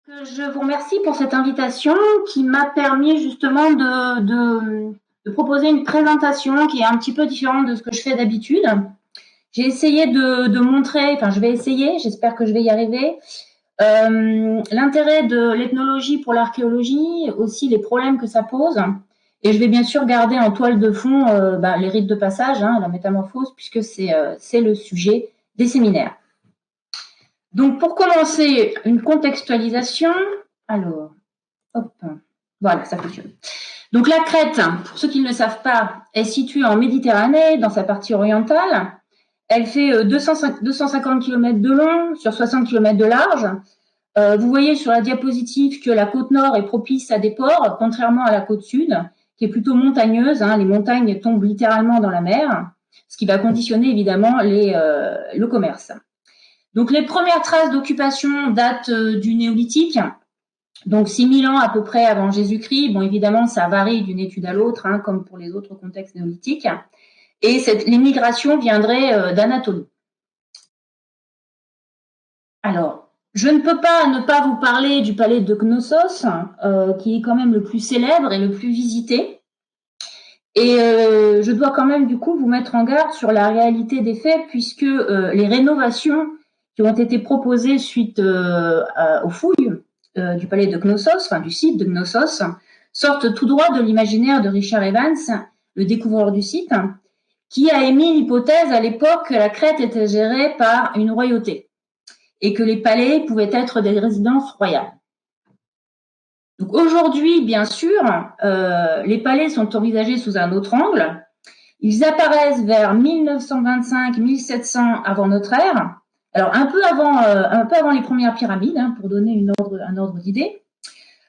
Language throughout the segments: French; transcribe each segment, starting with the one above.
Je vous remercie pour cette invitation qui m'a permis justement de proposer une présentation qui est un petit peu différente de ce que je fais d'habitude. J'ai essayé de montrer, enfin je vais essayer, j'espère que je vais y arriver, l'intérêt de l'ethnologie pour l'archéologie, aussi les problèmes que ça pose. Et je vais bien sûr garder en toile de fond les rites de passage, la métamorphose, puisque c'est le sujet des séminaires. Donc, pour commencer, une contextualisation. Alors, hop, voilà, ça fonctionne. Donc, la Crète, pour ceux qui ne le savent pas, est située en Méditerranée, dans sa partie orientale. Elle fait 250 km de long sur 60 km de large. Vous voyez sur la diapositive que la côte nord est propice à des ports, contrairement à la côte sud, qui est plutôt montagneuse. Les montagnes tombent littéralement dans la mer, ce qui va conditionner évidemment le commerce. Donc, les premières traces d'occupation datent du néolithique, donc 6000 ans à peu près avant Jésus-Christ. Bon, évidemment, ça varie d'une étude à l'autre, comme pour les autres contextes néolithiques. Et l'immigration viendrait d'Anatolie. Alors, je ne peux pas ne pas vous parler du palais de Knossos, qui est quand même le plus célèbre et le plus visité. Et je dois quand même du coup vous mettre en garde sur la réalité des faits, puisque les rénovations qui ont été proposées suite aux fouilles du palais de Knossos, enfin du site de Knossos, sortent tout droit de l'imaginaire de Richard Evans, le découvreur du site, qui a émis l'hypothèse à l'époque que la Crète était gérée par une royauté et que les palais pouvaient être des résidences royales. Donc aujourd'hui, bien sûr, les palais sont envisagés sous un autre angle. Ils apparaissent vers 1925-1700 avant notre ère. Alors un peu avant les premières pyramides, pour donner un ordre d'idée.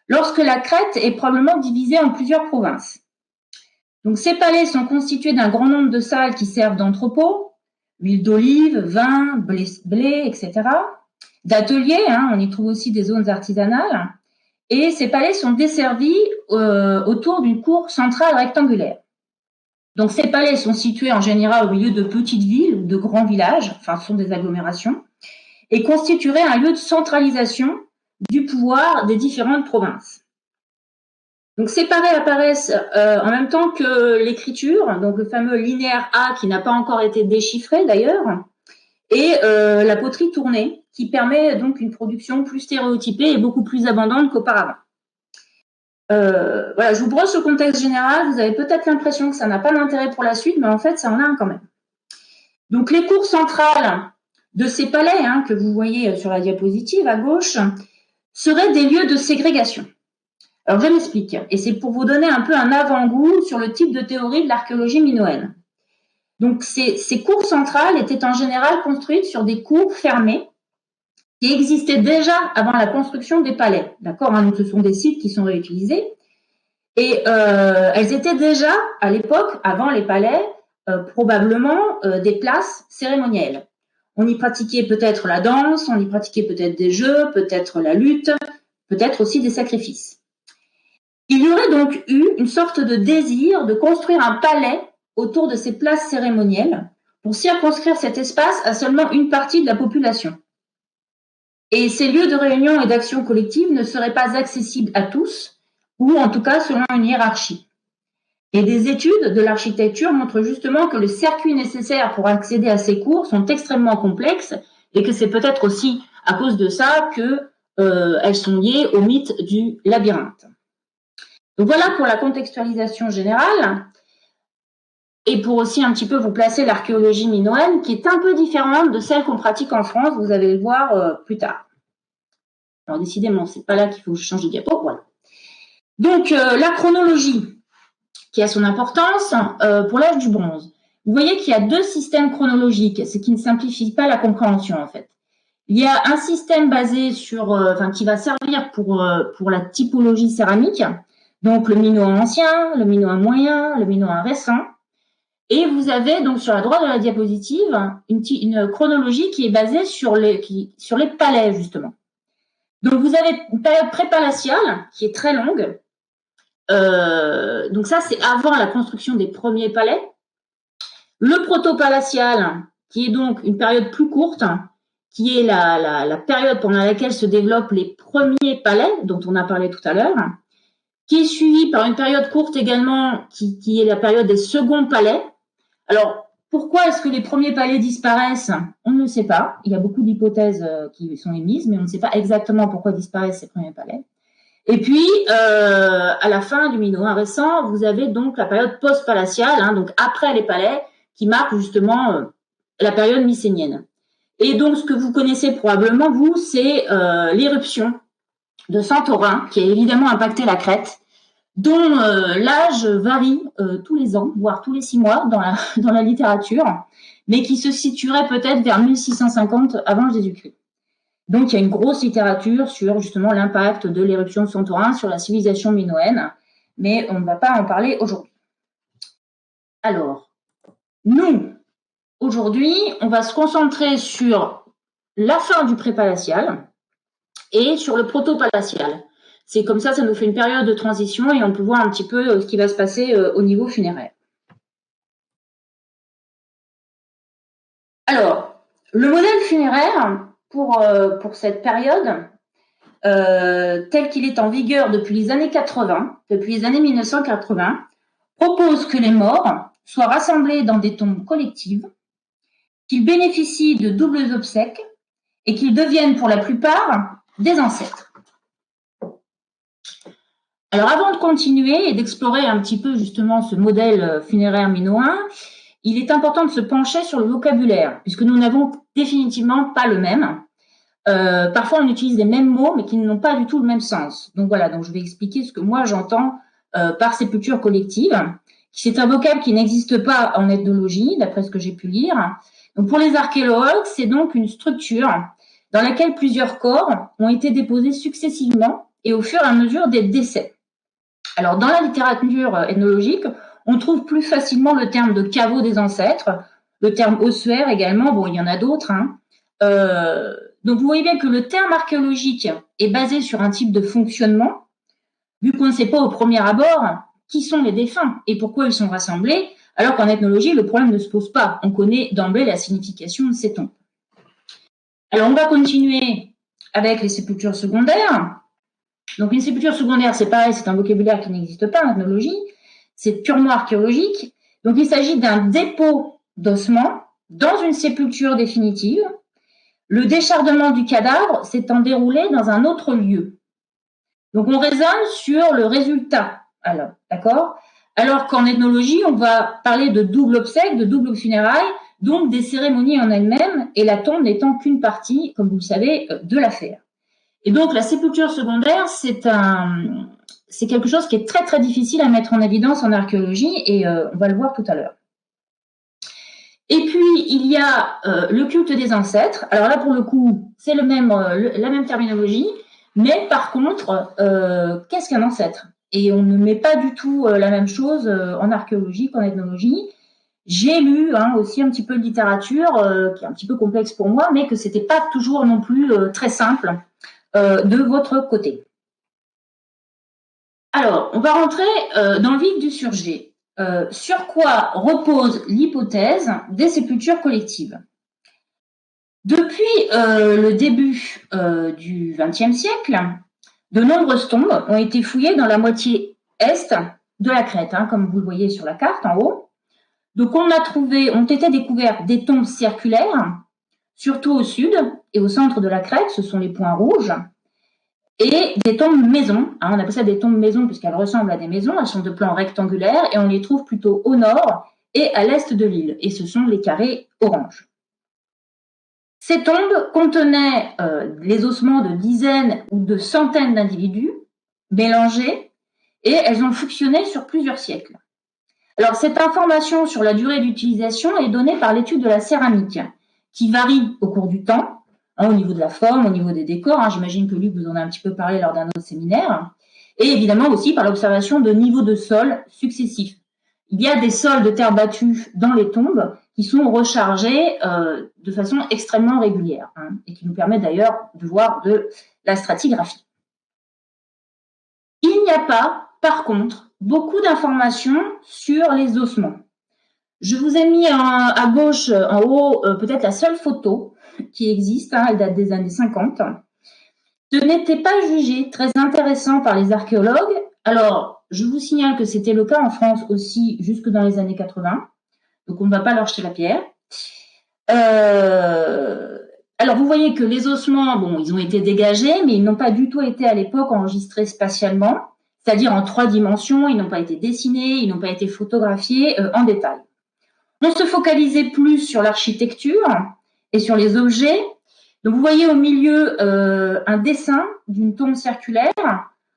Lorsque la Crète est probablement divisée en plusieurs provinces. Donc ces palais sont constitués d'un grand nombre de salles qui servent d'entrepôts, huile d'olive, vin, blé, etc. D'ateliers, on y trouve aussi des zones artisanales. Et ces palais sont desservis autour d'une cour centrale rectangulaire. Donc ces palais sont situés en général au milieu de petites villes ou de grands villages, enfin ce sont des agglomérations, et constitueraient un lieu de centralisation du pouvoir des différentes provinces. Donc ces palais apparaissent en même temps que l'écriture, donc le fameux linéaire A qui n'a pas encore été déchiffré d'ailleurs, et la poterie tournée, qui permet donc une production plus stéréotypée et beaucoup plus abondante qu'auparavant. Voilà, je vous brosse le contexte général. Vous avez peut-être l'impression que ça n'a pas d'intérêt pour la suite, mais en fait, ça en a un quand même. Donc, les cours centrales de ces palais, que vous voyez sur la diapositive à gauche, seraient des lieux de ségrégation. Alors, je m'explique. Et c'est pour vous donner un peu un avant-goût sur le type de théorie de l'archéologie minoenne. Donc, ces cours centrales étaient en général construites sur des cours fermées qui existaient déjà avant la construction des palais. D'accord, donc ce sont des sites qui sont réutilisés. Et elles étaient déjà, à l'époque, avant les palais, probablement des places cérémonielles. On y pratiquait peut-être la danse, on y pratiquait peut-être des jeux, peut-être la lutte, peut-être aussi des sacrifices. Il y aurait donc eu une sorte de désir de construire un palais autour de ces places cérémonielles pour circonscrire cet espace à seulement une partie de la population. Et ces lieux de réunion et d'action collective ne seraient pas accessibles à tous, ou en tout cas selon une hiérarchie. Et des études de l'architecture montrent justement que les circuits nécessaires pour accéder à ces cours sont extrêmement complexes et que c'est peut-être aussi à cause de ça qu'elles sont liées au mythe du labyrinthe. Donc voilà pour la contextualisation générale et pour aussi un petit peu vous placer l'archéologie minoenne qui est un peu différente de celle qu'on pratique en France, vous allez le voir plus tard. Alors décidément, c'est pas là qu'il faut que je change de diapo, voilà. Donc la chronologie qui a son importance pour l'âge du bronze. Vous voyez qu'il y a deux systèmes chronologiques, ce qui ne simplifie pas la compréhension en fait. Il y a un système basé sur, qui va servir pour la typologie céramique, donc le minoen ancien, le minoen moyen, le minoen récent. Et vous avez donc sur la droite de la diapositive une chronologie qui est basée sur les palais justement. Donc vous avez une période prépalatiale qui est très longue. Donc ça, c'est avant la construction des premiers palais. Le protopalatial, qui est donc une période plus courte, qui est la période pendant laquelle se développent les premiers palais, dont on a parlé tout à l'heure, qui est suivie par une période courte également, qui est la période des seconds palais. Alors, pourquoi est-ce que les premiers palais disparaissent? On ne sait pas. Il y a beaucoup d'hypothèses qui sont émises, mais on ne sait pas exactement pourquoi disparaissent ces premiers palais. Et puis, à la fin du Minoen récent, vous avez donc la période post-palatiale, donc après les palais, qui marque justement la période mycénienne. Et donc, ce que vous connaissez probablement, vous, c'est l'éruption de Santorin, qui a évidemment impacté la Crète, dont l'âge varie tous les ans, voire tous les 6 mois dans la littérature, mais qui se situerait peut-être vers 1650 avant Jésus-Christ. Donc, il y a une grosse littérature sur justement l'impact de l'éruption de Santorin sur la civilisation minoenne, mais on ne va pas en parler aujourd'hui. Alors, nous, aujourd'hui, on va se concentrer sur la fin du pré-palatial et sur le proto-palatial. C'est comme ça nous fait une période de transition et on peut voir un petit peu ce qui va se passer au niveau funéraire. Alors, le modèle funéraire pour cette période, tel qu'il est en vigueur depuis les années 80, depuis les années 1980, propose que les morts soient rassemblés dans des tombes collectives, qu'ils bénéficient de doubles obsèques et qu'ils deviennent pour la plupart des ancêtres. Alors avant de continuer et d'explorer un petit peu justement ce modèle funéraire minoen, il est important de se pencher sur le vocabulaire, puisque nous n'avons définitivement pas le même. Parfois on utilise les mêmes mots, mais qui n'ont pas du tout le même sens. Donc voilà, donc je vais expliquer ce que moi j'entends par sépulture collective. C'est un vocable qui n'existe pas en ethnologie, d'après ce que j'ai pu lire. Donc pour les archéologues, c'est donc une structure dans laquelle plusieurs corps ont été déposés successivement et au fur et à mesure des décès. Alors, dans la littérature ethnologique, on trouve plus facilement le terme de caveau des ancêtres, le terme ossuaire également, bon, il y en a d'autres. Donc, vous voyez bien que le terme archéologique est basé sur un type de fonctionnement, vu qu'on ne sait pas au premier abord qui sont les défunts et pourquoi ils sont rassemblés, alors qu'en ethnologie, le problème ne se pose pas. On connaît d'emblée la signification de ces tombes. Alors, on va continuer avec les sépultures secondaires. Donc, une sépulture secondaire, c'est pareil, c'est un vocabulaire qui n'existe pas en ethnologie, c'est purement archéologique. Donc, il s'agit d'un dépôt d'ossements dans une sépulture définitive. Le décharnement du cadavre s'étant déroulé dans un autre lieu. Donc, on raisonne sur le résultat. Alors, d'accord ? Alors qu'en ethnologie, on va parler de double obsèque, de double funérailles, donc des cérémonies en elles-mêmes, et la tombe n'étant qu'une partie, comme vous le savez, de l'affaire. Et donc, la sépulture secondaire, c'est quelque chose qui est très, très difficile à mettre en évidence en archéologie et on va le voir tout à l'heure. Et puis, il y a le culte des ancêtres. Alors là, pour le coup, c'est la même terminologie, mais par contre, qu'est-ce qu'un ancêtre? Et on ne met pas du tout la même chose en archéologie qu'en ethnologie. J'ai lu aussi un petit peu de littérature qui est un petit peu complexe pour moi, mais que c'était pas toujours non plus très simple de votre côté. Alors, on va rentrer dans le vif du sujet. Sur quoi repose l'hypothèse des sépultures collectives? Depuis le début du XXe siècle, de nombreuses tombes ont été fouillées dans la moitié est de la Crète, comme vous le voyez sur la carte en haut. Donc, ont été découvertes des tombes circulaires, surtout au sud et au centre de la Crète, ce sont les points rouges, et des tombes maisons. On appelle ça des tombes maisons puisqu'elles ressemblent à des maisons, elles sont de plan rectangulaire et on les trouve plutôt au nord et à l'est de l'île, et ce sont les carrés orange. Ces tombes contenaient les ossements de dizaines ou de centaines d'individus mélangés et elles ont fonctionné sur plusieurs siècles. Alors, cette information sur la durée d'utilisation est donnée par l'étude de la céramique, qui varie au cours du temps, au niveau de la forme, au niveau des décors. J'imagine que Luc vous en a un petit peu parlé lors d'un autre séminaire. Et évidemment aussi par l'observation de niveaux de sol successifs. Il y a des sols de terre battue dans les tombes qui sont rechargés de façon extrêmement régulière et qui nous permet d'ailleurs de voir de la stratigraphie. Il n'y a pas, par contre, beaucoup d'informations sur les ossements. Je vous ai mis à gauche, en haut, peut-être la seule photo qui existe, hein, elle date des années 50. Ce n'était pas jugé très intéressant par les archéologues. Alors, je vous signale que c'était le cas en France aussi jusque dans les années 80, donc on ne va pas leur jeter la pierre. Alors, vous voyez que les ossements, bon, ils ont été dégagés, mais ils n'ont pas du tout été à l'époque enregistrés spatialement, c'est-à-dire en 3 dimensions, ils n'ont pas été dessinés, ils n'ont pas été photographiés en détail. On se focalisait plus sur l'architecture et sur les objets. Donc, vous voyez au milieu un dessin d'une tombe circulaire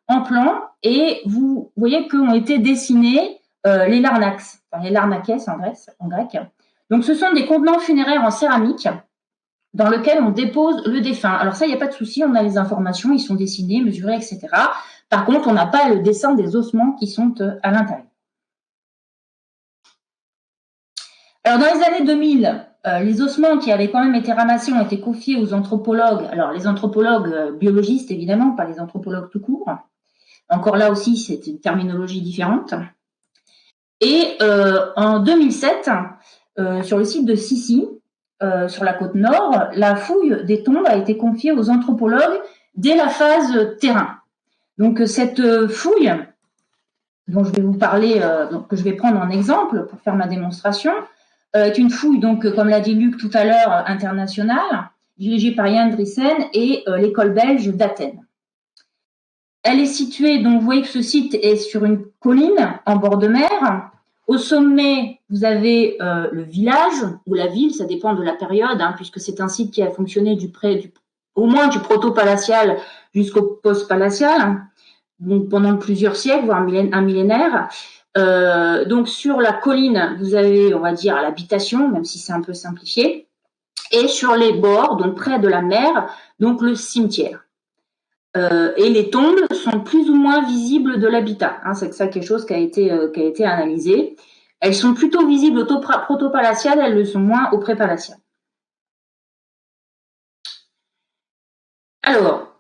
en plan, et vous voyez qu'ont été dessinés les larnax, enfin les larnakes en grec. Donc, ce sont des contenants funéraires en céramique dans lesquels on dépose le défunt. Alors ça, il n'y a pas de souci, on a les informations, ils sont dessinés, mesurés, etc. Par contre, on n'a pas le dessin des ossements qui sont à l'intérieur. Alors, dans les années 2000, les ossements qui avaient quand même été ramassés ont été confiés aux anthropologues. Alors, les anthropologues biologistes, évidemment, pas les anthropologues tout court. Encore là aussi, c'est une terminologie différente. Et en 2007, sur le site de Sissi, sur la côte nord, la fouille des tombes a été confiée aux anthropologues dès la phase terrain. Donc, cette fouille, dont je vais vous parler, que je vais prendre en exemple pour faire ma démonstration, est une fouille, donc, comme l'a dit Luc tout à l'heure, internationale, dirigée par Jan Driessen et l'école belge d'Athènes. Elle est située, donc vous voyez que ce site est sur une colline en bord de mer. Au sommet, vous avez le village ou la ville, ça dépend de la période, hein, puisque c'est un site qui a fonctionné au moins du proto-palatial jusqu'au post-palatial, donc pendant plusieurs siècles, voire un millénaire. Donc sur la colline, vous avez, on va dire, l'habitation, même si c'est un peu simplifié, et sur les bords, donc près de la mer, donc le cimetière. Et les tombes sont plus ou moins visibles de l'habitat. Hein, c'est ça quelque chose qui a été analysé. Elles sont plutôt visibles au proto-palatial, elles le sont moins au pré-palatial. Alors,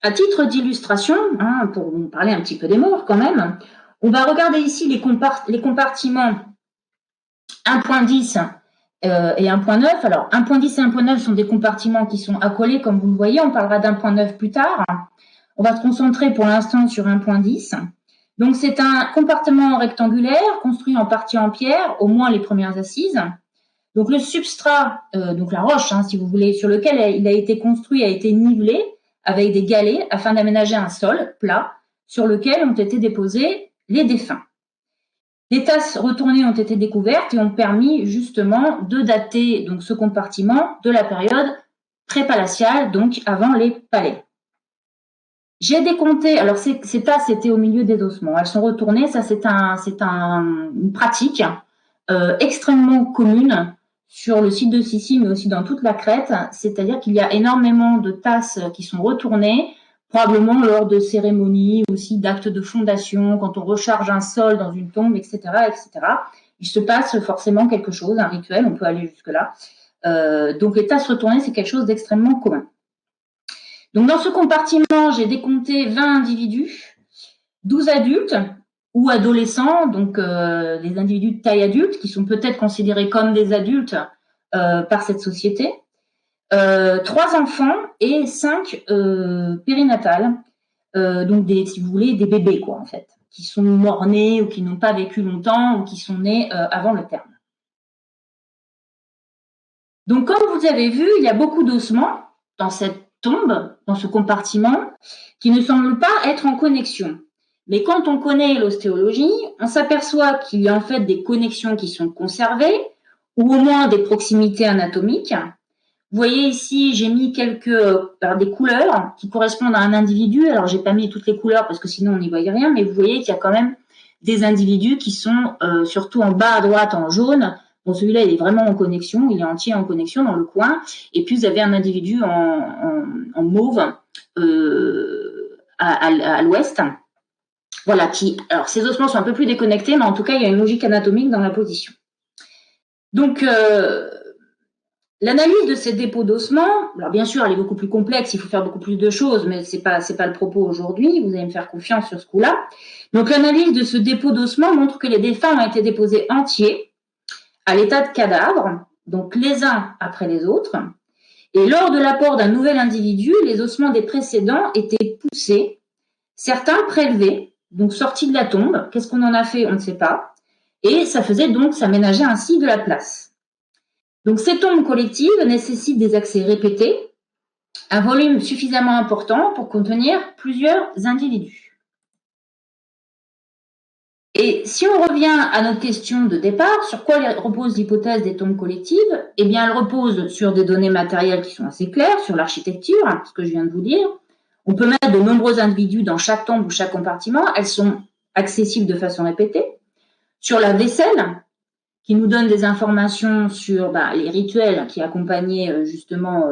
à titre d'illustration, hein, pour vous parler un petit peu des morts quand même, on va regarder ici les compartiments 1.10 et 1.9. Alors, 1.10 et 1.9 sont des compartiments qui sont accolés, comme vous le voyez. On parlera d'1.9 plus tard. On va se concentrer pour l'instant sur 1.10. Donc, c'est un compartiment rectangulaire construit en partie en pierre, au moins les premières assises. Donc, le substrat, donc la roche, hein, si vous voulez, sur lequel il a été construit, a été nivelé avec des galets afin d'aménager un sol plat sur lequel ont été déposés les défunts. Des tasses retournées ont été découvertes et ont permis justement de dater donc ce compartiment de la période pré-palatiale, donc avant les palais. J'ai décompté, alors ces tasses étaient au milieu des ossements, elles sont retournées, ça c'est une pratique extrêmement commune sur le site de Sissi, mais aussi dans toute la Crète, c'est-à-dire qu'il y a énormément de tasses qui sont retournées, probablement lors de cérémonies, aussi d'actes de fondation, quand on recharge un sol dans une tombe, etc., etc. Il se passe forcément quelque chose, un rituel, on peut aller jusque-là. Donc les tasses retournées, c'est quelque chose d'extrêmement commun. Donc dans ce compartiment, j'ai décompté 20 individus, 12 adultes ou adolescents, donc des individus de taille adulte, qui sont peut-être considérés comme des adultes par cette société. 3 enfants et 5 périnatales, donc si vous voulez, des bébés, quoi, en fait, qui sont morts-nés ou qui n'ont pas vécu longtemps ou qui sont nés avant le terme. Donc, comme vous avez vu, il y a beaucoup d'ossements dans cette tombe, dans ce compartiment, qui ne semblent pas être en connexion. Mais quand on connaît l'ostéologie, on s'aperçoit qu'il y a en fait des connexions qui sont conservées, ou au moins des proximités anatomiques. Vous voyez ici, j'ai mis des couleurs qui correspondent à un individu. Alors, j'ai pas mis toutes les couleurs parce que sinon on n'y voyait rien, mais vous voyez qu'il y a quand même des individus qui sont surtout en bas à droite en jaune. Bon, celui-là, il est vraiment en connexion, il est entier en connexion dans le coin. Et puis, vous avez un individu en mauve à l'ouest. Voilà, alors ces ossements sont un peu plus déconnectés, mais en tout cas, il y a une logique anatomique dans la position. Donc, L'analyse de ces dépôts d'ossements, alors bien sûr, elle est beaucoup plus complexe, il faut faire beaucoup plus de choses, mais c'est pas le propos aujourd'hui, vous allez me faire confiance sur ce coup-là. Donc l'analyse de ce dépôt d'ossements montre que les défunts ont été déposés entiers, à l'état de cadavre, donc les uns après les autres. Et lors de l'apport d'un nouvel individu, les ossements des précédents étaient poussés, certains prélevés, donc sortis de la tombe. Qu'est-ce qu'on en a fait? On ne sait pas. Et ça ménageait ainsi de la place. Donc ces tombes collectives nécessitent des accès répétés, un volume suffisamment important pour contenir plusieurs individus. Et si on revient à notre question de départ, sur quoi repose l'hypothèse des tombes collectives? Eh bien, elle repose sur des données matérielles qui sont assez claires, sur l'architecture, ce que je viens de vous dire. On peut mettre de nombreux individus dans chaque tombe ou chaque compartiment. Elles sont accessibles de façon répétée. Sur la vaisselle, qui nous donne des informations sur les rituels qui accompagnaient justement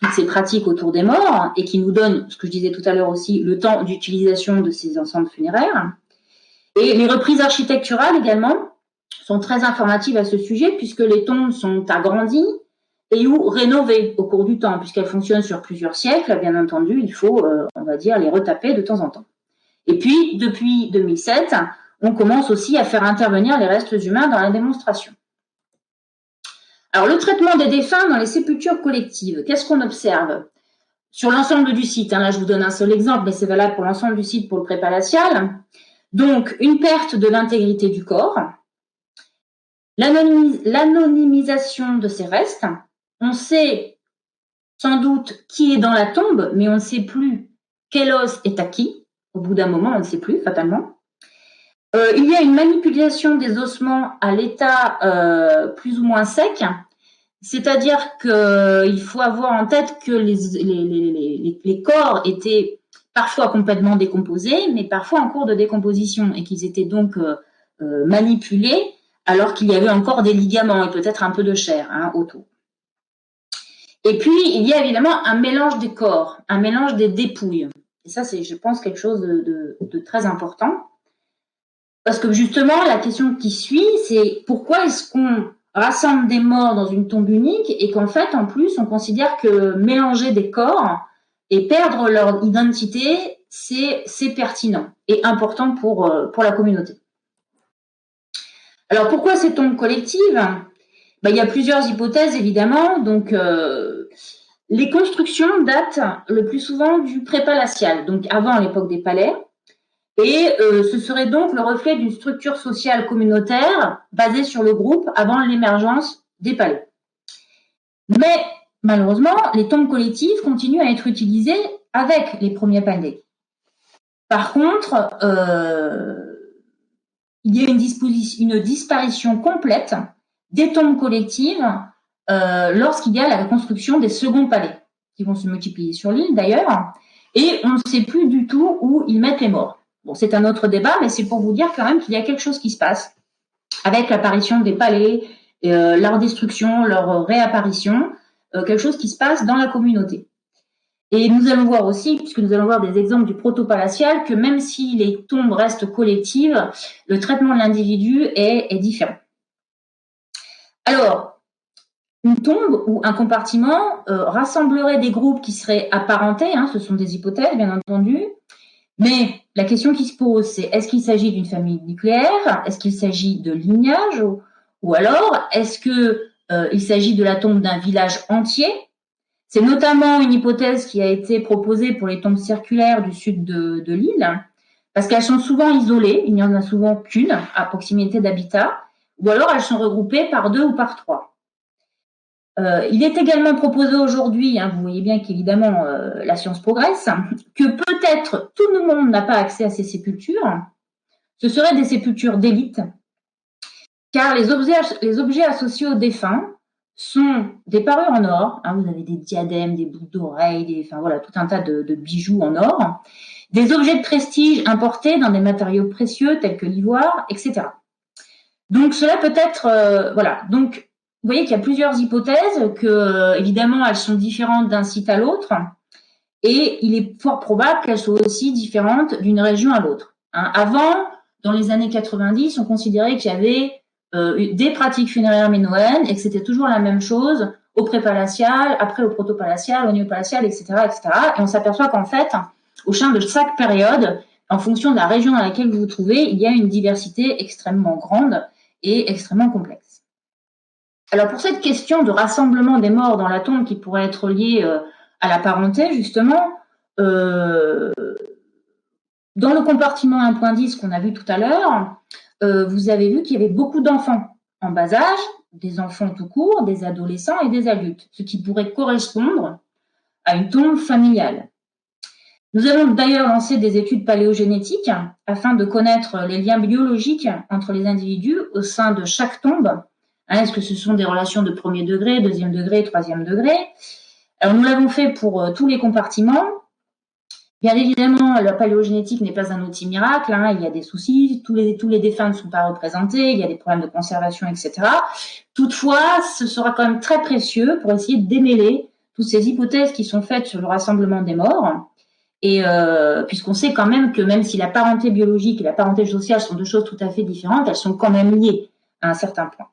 toutes ces pratiques autour des morts et qui nous donne, ce que je disais tout à l'heure aussi, le temps d'utilisation de ces ensembles funéraires. Et les reprises architecturales également sont très informatives à ce sujet puisque les tombes sont agrandies et ou rénovées au cours du temps puisqu'elles fonctionnent sur plusieurs siècles. Bien entendu, il faut, on va dire, les retaper de temps en temps. Et puis, depuis 2007, on commence aussi à faire intervenir les restes humains dans la démonstration. Alors, le traitement des défunts dans les sépultures collectives, qu'est-ce qu'on observe? Sur l'ensemble du site, là je vous donne un seul exemple, mais c'est valable pour l'ensemble du site pour le prépalatial. Donc, une perte de l'intégrité du corps, l'anonymisation de ces restes. On sait sans doute qui est dans la tombe, mais on ne sait plus quel os est à qui. Au bout d'un moment, on ne sait plus, fatalement. Il y a une manipulation des ossements à l'état plus ou moins sec, c'est-à-dire qu'il faut avoir en tête que les corps étaient parfois complètement décomposés, mais parfois en cours de décomposition, et qu'ils étaient donc manipulés alors qu'il y avait encore des ligaments et peut-être un peu de chair autour. Et puis, il y a évidemment un mélange des corps, un mélange des dépouilles. Et ça, c'est, je pense, quelque chose de très important. Parce que justement, la question qui suit, c'est pourquoi est-ce qu'on rassemble des morts dans une tombe unique et qu'en fait, en plus, on considère que mélanger des corps et perdre leur identité, c'est pertinent et important pour la communauté. Alors, pourquoi ces tombes collectives? Il y a plusieurs hypothèses, évidemment. Donc, les constructions datent le plus souvent du prépalatial, donc avant l'époque des palais. Et ce serait donc le reflet d'une structure sociale communautaire basée sur le groupe avant l'émergence des palais. Mais malheureusement, les tombes collectives continuent à être utilisées avec les premiers palais. Par contre, il y a une disparition complète des tombes collectives lorsqu'il y a la construction des seconds palais, qui vont se multiplier sur l'île d'ailleurs, et on ne sait plus du tout où ils mettent les morts. Bon, c'est un autre débat, mais c'est pour vous dire quand même qu'il y a quelque chose qui se passe avec l'apparition des palais, leur destruction, leur réapparition, quelque chose qui se passe dans la communauté. Et nous allons voir aussi, puisque nous allons voir des exemples du proto-palatial, que même si les tombes restent collectives, le traitement de l'individu est différent. Alors, une tombe ou un compartiment rassemblerait des groupes qui seraient apparentés, ce sont des hypothèses bien entendu, mais la question qui se pose, c'est est-ce qu'il s'agit d'une famille nucléaire? Est-ce qu'il s'agit de lignage? Ou alors, est-ce qu'il s'agit de la tombe d'un village entier? C'est notamment une hypothèse qui a été proposée pour les tombes circulaires du sud de l'île, parce qu'elles sont souvent isolées, il n'y en a souvent qu'une à proximité d'habitat, ou alors elles sont regroupées par 2 ou par 3. Il est également proposé aujourd'hui, vous voyez bien qu'évidemment la science progresse, que peut-être tout le monde n'a pas accès à ces sépultures. Ce seraient des sépultures d'élite, car les objets associés aux défunts sont des parures en or. Vous avez des diadèmes, des boucles d'oreilles, tout un tas de bijoux en or, des objets de prestige importés dans des matériaux précieux tels que l'ivoire, etc. Donc cela peut être, Donc vous voyez qu'il y a plusieurs hypothèses, que évidemment elles sont différentes d'un site à l'autre, et il est fort probable qu'elles soient aussi différentes d'une région à l'autre. Avant, dans les années 90, on considérait qu'il y avait des pratiques funéraires minoennes et que c'était toujours la même chose au prépalacial, après au protopalacial, au néopalacial, etc., etc. Et on s'aperçoit qu'en fait, au sein de chaque période, en fonction de la région dans laquelle vous vous trouvez, il y a une diversité extrêmement grande et extrêmement complexe. Alors pour cette question de rassemblement des morts dans la tombe qui pourrait être liée à la parenté, justement, dans le compartiment 1.10 qu'on a vu tout à l'heure, vous avez vu qu'il y avait beaucoup d'enfants en bas âge, des enfants tout court, des adolescents et des adultes, ce qui pourrait correspondre à une tombe familiale. Nous avons d'ailleurs lancé des études paléogénétiques afin de connaître les liens biologiques entre les individus au sein de chaque tombe. Est-ce que ce sont des relations de premier degré, deuxième degré, troisième degré? Alors, nous l'avons fait pour tous les compartiments. Bien évidemment, la paléogénétique n'est pas un outil miracle, il y a des soucis, tous les défunts ne sont pas représentés, il y a des problèmes de conservation, etc. Toutefois, ce sera quand même très précieux pour essayer de démêler toutes ces hypothèses qui sont faites sur le rassemblement des morts. Et puisqu'on sait quand même que même si la parenté biologique et la parenté sociale sont deux choses tout à fait différentes, elles sont quand même liées à un certain point.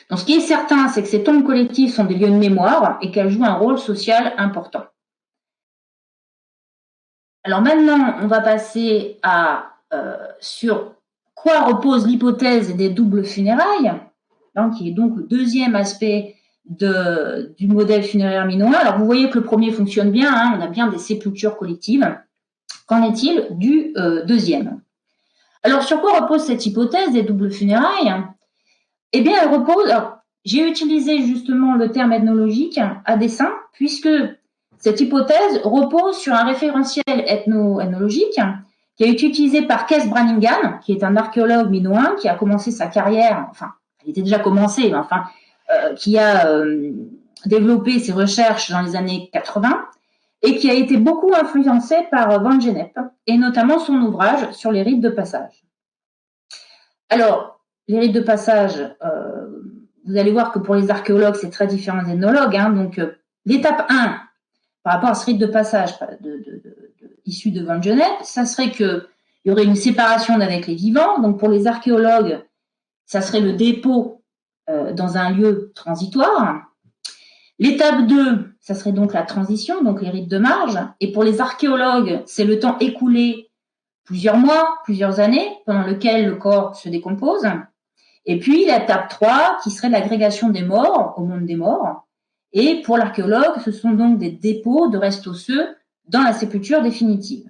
Donc ce qui est certain, c'est que ces tombes collectives sont des lieux de mémoire et qu'elles jouent un rôle social important. Alors maintenant, on va passer à sur quoi repose l'hypothèse des doubles funérailles, qui est donc le deuxième aspect du modèle funéraire minoen. Alors vous voyez que le premier fonctionne bien, on a bien des sépultures collectives. Qu'en est-il du deuxième? Alors sur quoi repose cette hypothèse des doubles funérailles? Eh bien elle repose, j'ai utilisé justement le terme ethnologique à dessein, puisque cette hypothèse repose sur un référentiel ethnologique qui a été utilisé par Kees Brannigan, qui est un archéologue minoen qui a commencé sa carrière, il était déjà commencé, mais qui a développé ses recherches dans les années 80 et qui a été beaucoup influencé par Van Gennep, et notamment son ouvrage sur les rites de passage. Alors, les rites de passage, vous allez voir que pour les archéologues, c'est très différent des ethnologues. Donc, l'étape 1, par rapport à ce rite de passage issu de Van Gennep, ça serait qu'il y aurait une séparation d'avec les vivants. Donc, pour les archéologues, ça serait le dépôt dans un lieu transitoire. L'étape 2, ça serait donc la transition, donc les rites de marge. Et pour les archéologues, c'est le temps écoulé, plusieurs mois, plusieurs années, pendant lequel le corps se décompose. Et puis l'étape 3, qui serait l'agrégation des morts au monde des morts. Et pour l'archéologue, ce sont donc des dépôts de restes osseux dans la sépulture définitive.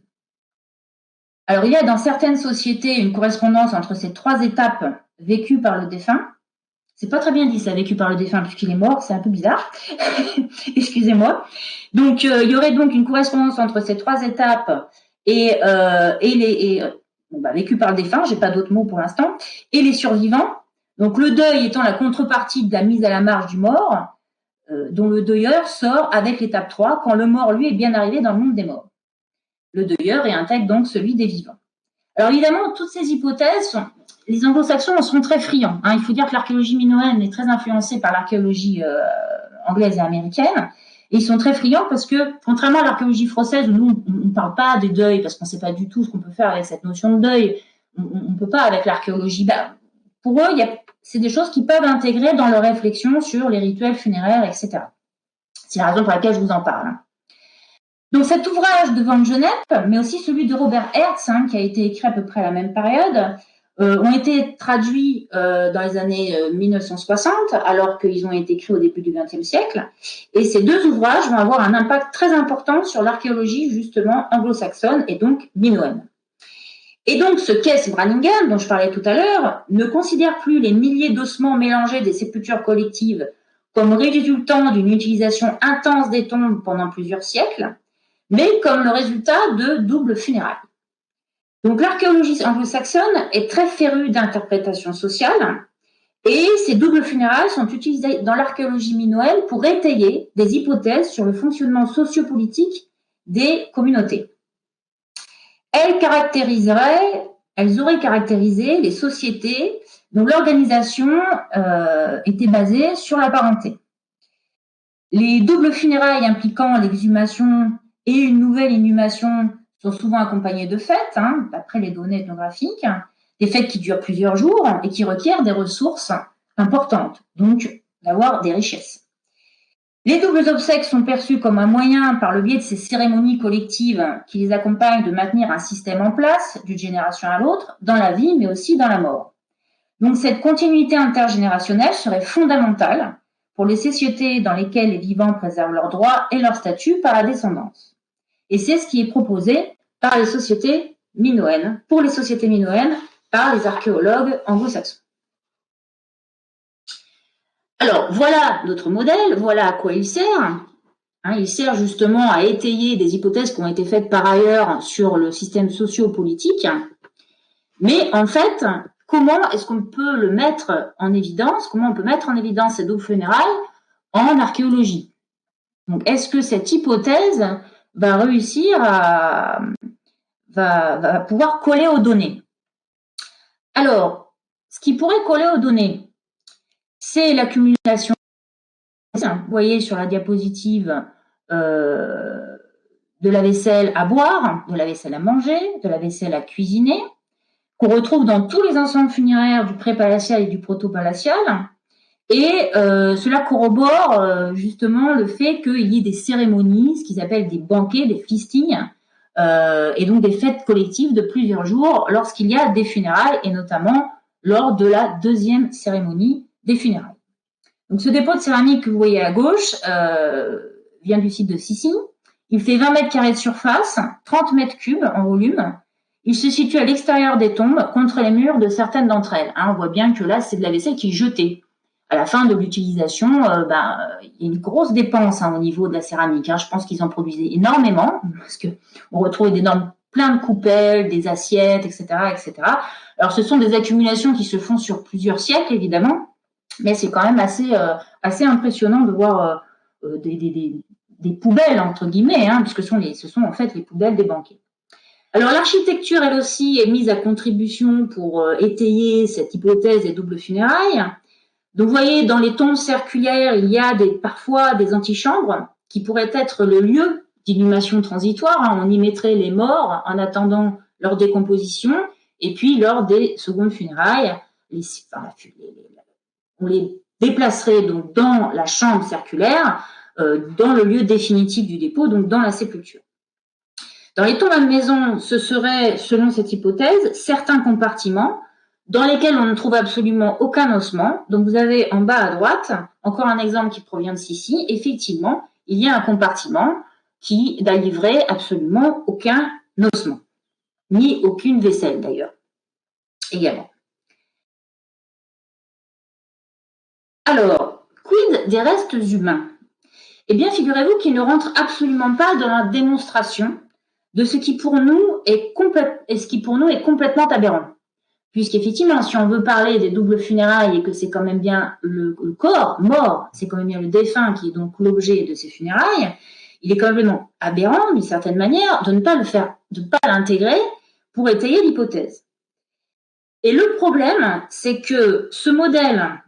Alors, il y a dans certaines sociétés une correspondance entre ces trois étapes vécues par le défunt. C'est pas très bien dit ça, vécu par le défunt, puisqu'il est mort, c'est un peu bizarre. Excusez-moi. Donc, il y aurait donc une correspondance entre ces trois étapes et vécu par le défunt, j'ai pas d'autres mots pour l'instant, et les survivants. Donc, le deuil étant la contrepartie de la mise à la marge du mort, dont le deuilleur sort avec l'étape 3 quand le mort, lui, est bien arrivé dans le monde des morts. Le deuilleur réintègre donc celui des vivants. Alors évidemment, toutes ces hypothèses, les anglo-saxons en sont très friands. Il faut dire que l'archéologie minoenne est très influencée par l'archéologie anglaise et américaine. Et ils sont très friands parce que, contrairement à l'archéologie française, où nous, on ne parle pas des deuils parce qu'on ne sait pas du tout ce qu'on peut faire avec cette notion de deuil, on ne peut pas avec l'archéologie. Pour eux, c'est des choses qu'ils peuvent intégrer dans leur réflexion sur les rituels funéraires, etc. C'est la raison pour laquelle je vous en parle. Donc cet ouvrage de Van Gennep, mais aussi celui de Robert Hertz, qui a été écrit à peu près à la même période, ont été traduits dans les années 1960, alors qu'ils ont été écrits au début du XXe siècle. Et ces deux ouvrages vont avoir un impact très important sur l'archéologie, justement, anglo-saxonne et donc minoenne. Et donc, ce Kees Brannigan, dont je parlais tout à l'heure, ne considère plus les milliers d'ossements mélangés des sépultures collectives comme résultant d'une utilisation intense des tombes pendant plusieurs siècles, mais comme le résultat de doubles funérailles. Donc, l'archéologie anglo-saxonne est très férue d'interprétation sociale, et ces doubles funérailles sont utilisées dans l'archéologie minoenne pour étayer des hypothèses sur le fonctionnement sociopolitique des communautés. Elles auraient caractérisé les sociétés dont l'organisation était basée sur la parenté. Les doubles funérailles impliquant l'exhumation et une nouvelle inhumation sont souvent accompagnées de fêtes, d'après les données ethnographiques, des fêtes qui durent plusieurs jours et qui requièrent des ressources importantes, donc d'avoir des richesses. Les doubles obsèques sont perçues comme un moyen, par le biais de ces cérémonies collectives qui les accompagnent, de maintenir un système en place, d'une génération à l'autre, dans la vie, mais aussi dans la mort. Donc cette continuité intergénérationnelle serait fondamentale pour les sociétés dans lesquelles les vivants préservent leurs droits et leur statut par la descendance. Et c'est ce qui est proposé par les sociétés minoennes, pour les sociétés minoennes, par les archéologues anglo-saxons. Alors, voilà notre modèle, voilà à quoi il sert. Il sert justement à étayer des hypothèses qui ont été faites par ailleurs sur le système socio-politique. Mais en fait, comment est-ce qu'on peut le mettre en évidence? Comment on peut mettre en évidence ces doubles funérailles en archéologie? Donc, est-ce que cette hypothèse va réussir va pouvoir coller aux données? Alors, ce qui pourrait coller aux données, c'est l'accumulation. Vous voyez sur la diapositive de la vaisselle à boire, de la vaisselle à manger, de la vaisselle à cuisiner, qu'on retrouve dans tous les ensembles funéraires du pré-palatial et du proto-palatial. Et cela corrobore justement le fait qu'il y ait des cérémonies, ce qu'ils appellent des banquets, des feastings, et donc des fêtes collectives de plusieurs jours lorsqu'il y a des funérailles, et notamment lors de la deuxième cérémonie des funérailles. Donc ce dépôt de céramique que vous voyez à gauche vient du site de Sissi. Il fait 20 mètres carrés de surface, 30 mètres cubes en volume. Il se situe à l'extérieur des tombes, contre les murs de certaines d'entre elles. On voit bien que là, c'est de la vaisselle qui est jetée. À la fin de l'utilisation, il y a une grosse dépense au niveau de la céramique. Je pense qu'ils en produisaient énormément, parce que on retrouve plein de coupelles, des assiettes, etc., etc. Alors, ce sont des accumulations qui se font sur plusieurs siècles, évidemment, mais c'est quand même assez impressionnant de voir des poubelles, entre guillemets, puisque ce sont en fait les poubelles des banquets. Alors, l'architecture, elle aussi, est mise à contribution pour étayer cette hypothèse des doubles funérailles. Donc, vous voyez, dans les tombes circulaires, il y a parfois des antichambres qui pourraient être le lieu d'inhumation transitoire. On y mettrait les morts en attendant leur décomposition, et puis lors des secondes funérailles, on les déplacerait donc dans la chambre circulaire, dans le lieu définitif du dépôt, donc dans la sépulture. Dans les tombes à maison, ce serait, selon cette hypothèse, certains compartiments dans lesquels on ne trouve absolument aucun ossement. Donc, vous avez en bas à droite, encore un exemple qui provient de Sissi. Effectivement, il y a un compartiment qui n'a livré absolument aucun ossement, ni aucune vaisselle d'ailleurs, également. Alors, quid des restes humains? Eh bien, figurez-vous qu'ils ne rentrent absolument pas dans la démonstration de ce qui pour nous est complètement aberrant. Puisqu'effectivement, si on veut parler des doubles funérailles et que c'est quand même bien le corps mort, c'est quand même bien le défunt qui est donc l'objet de ces funérailles, il est quand même aberrant, d'une certaine manière, de ne pas l'intégrer pour étayer l'hypothèse. Et le problème, c'est que ce modèle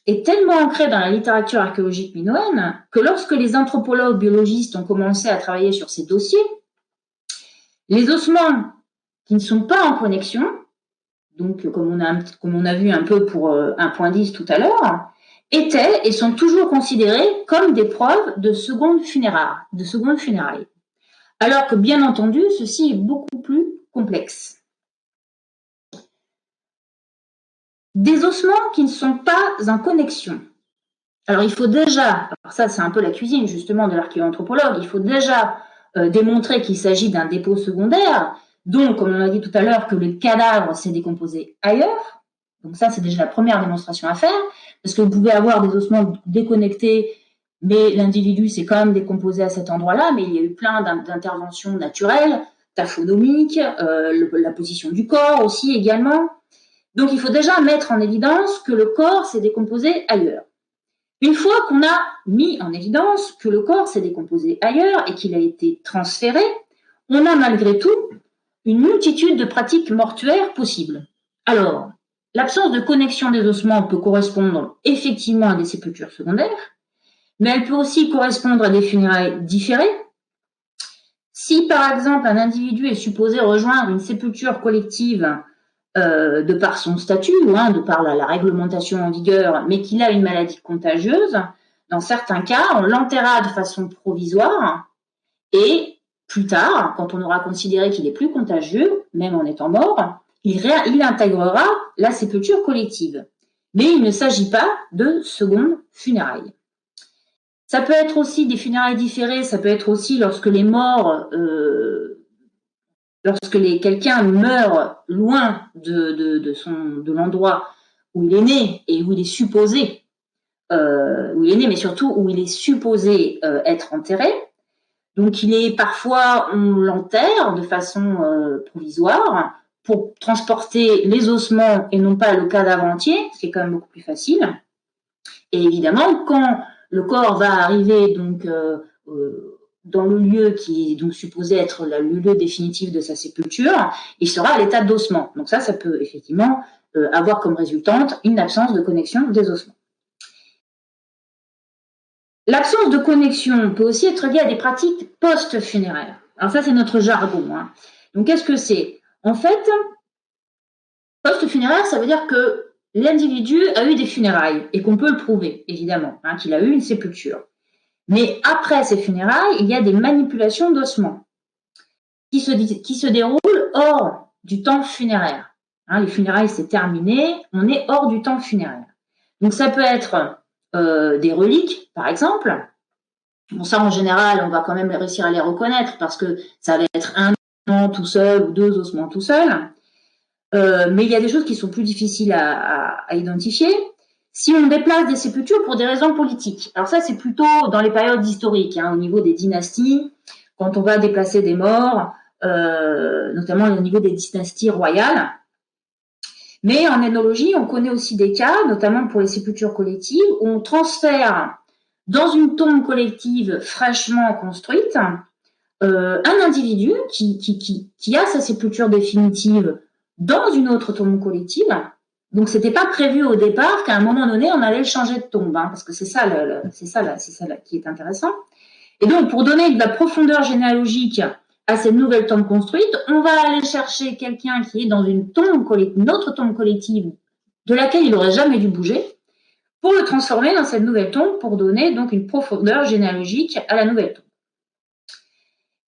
est tellement ancré dans la littérature archéologique minoenne que lorsque les anthropologues biologistes ont commencé à travailler sur ces dossiers, les ossements qui ne sont pas en connexion, donc comme on a vu un peu pour 1.10 tout à l'heure, étaient et sont toujours considérés comme des preuves de seconde funérailles. Alors que, bien entendu, ceci est beaucoup plus complexe. Des ossements qui ne sont pas en connexion. Alors, il faut déjà, ça c'est un peu la cuisine justement de l'archéoanthropologue, il faut déjà démontrer qu'il s'agit d'un dépôt secondaire, donc, comme on a dit tout à l'heure, que le cadavre s'est décomposé ailleurs. Donc ça, c'est déjà la première démonstration à faire, parce que vous pouvez avoir des ossements déconnectés, mais l'individu s'est quand même décomposé à cet endroit-là, mais il y a eu plein d'interventions naturelles, taphonomiques, la position du corps aussi également. Donc, il faut déjà mettre en évidence que le corps s'est décomposé ailleurs. Une fois qu'on a mis en évidence que le corps s'est décomposé ailleurs et qu'il a été transféré, on a malgré tout une multitude de pratiques mortuaires possibles. Alors, l'absence de connexion des ossements peut correspondre effectivement à des sépultures secondaires, mais elle peut aussi correspondre à des funérailles différées. Si, par exemple, un individu est supposé rejoindre une sépulture collective de par son statut, de par la réglementation en vigueur, mais qu'il a une maladie contagieuse, dans certains cas, on l'enterrera de façon provisoire et plus tard, quand on aura considéré qu'il est plus contagieux, même en étant mort, il intégrera la sépulture collective. Mais il ne s'agit pas de secondes funérailles. Ça peut être aussi des funérailles différées, ça peut être aussi lorsque les morts, quelqu'un meurt loin de l'endroit où il est né et où il est supposé, où il est né, mais surtout où il est supposé être enterré. Donc, parfois, on l'enterre de façon provisoire pour transporter les ossements et non pas le cadavre entier, ce qui est quand même beaucoup plus facile. Et évidemment, quand le corps va arriver donc dans le lieu qui est donc supposé être le lieu définitif de sa sépulture, il sera à l'état d'ossement. Donc ça peut effectivement avoir comme résultante une absence de connexion des ossements. L'absence de connexion peut aussi être liée à des pratiques post-funéraires. Alors ça, c'est notre jargon. Hein. Donc, qu'est-ce que c'est? En fait, post-funéraire, ça veut dire que l'individu a eu des funérailles et qu'on peut le prouver, évidemment, hein, qu'il a eu une sépulture. Mais après ces funérailles, il y a des manipulations d'ossements qui se déroulent hors du temps funéraire. Hein, les funérailles, c'est terminé, on est hors du temps funéraire. Donc, ça peut être des reliques, par exemple. Bon, ça, en général, on va quand même réussir à les reconnaître parce que ça va être un ossement tout seul ou deux ossements tout seul. Mais il y a des choses qui sont plus difficiles à identifier. Si on déplace des sépultures pour des raisons politiques, alors ça, c'est plutôt dans les périodes historiques, hein, au niveau des dynasties, quand on va déplacer des morts, notamment au niveau des dynasties royales. Mais en ethnologie, on connaît aussi des cas, notamment pour les sépultures collectives, où on transfère dans une tombe collective fraîchement construite un individu qui a sa sépulture définitive dans une autre tombe collective. Donc, c'était pas prévu au départ qu'à un moment donné, on allait le changer de tombe, hein, parce que c'est ça qui est intéressant. Et donc, pour donner de la profondeur généalogique à cette nouvelle tombe construite, on va aller chercher quelqu'un qui est dans une autre tombe collective de laquelle il n'aurait jamais dû bouger, pour le transformer dans cette nouvelle tombe, pour donner donc une profondeur généalogique à la nouvelle tombe.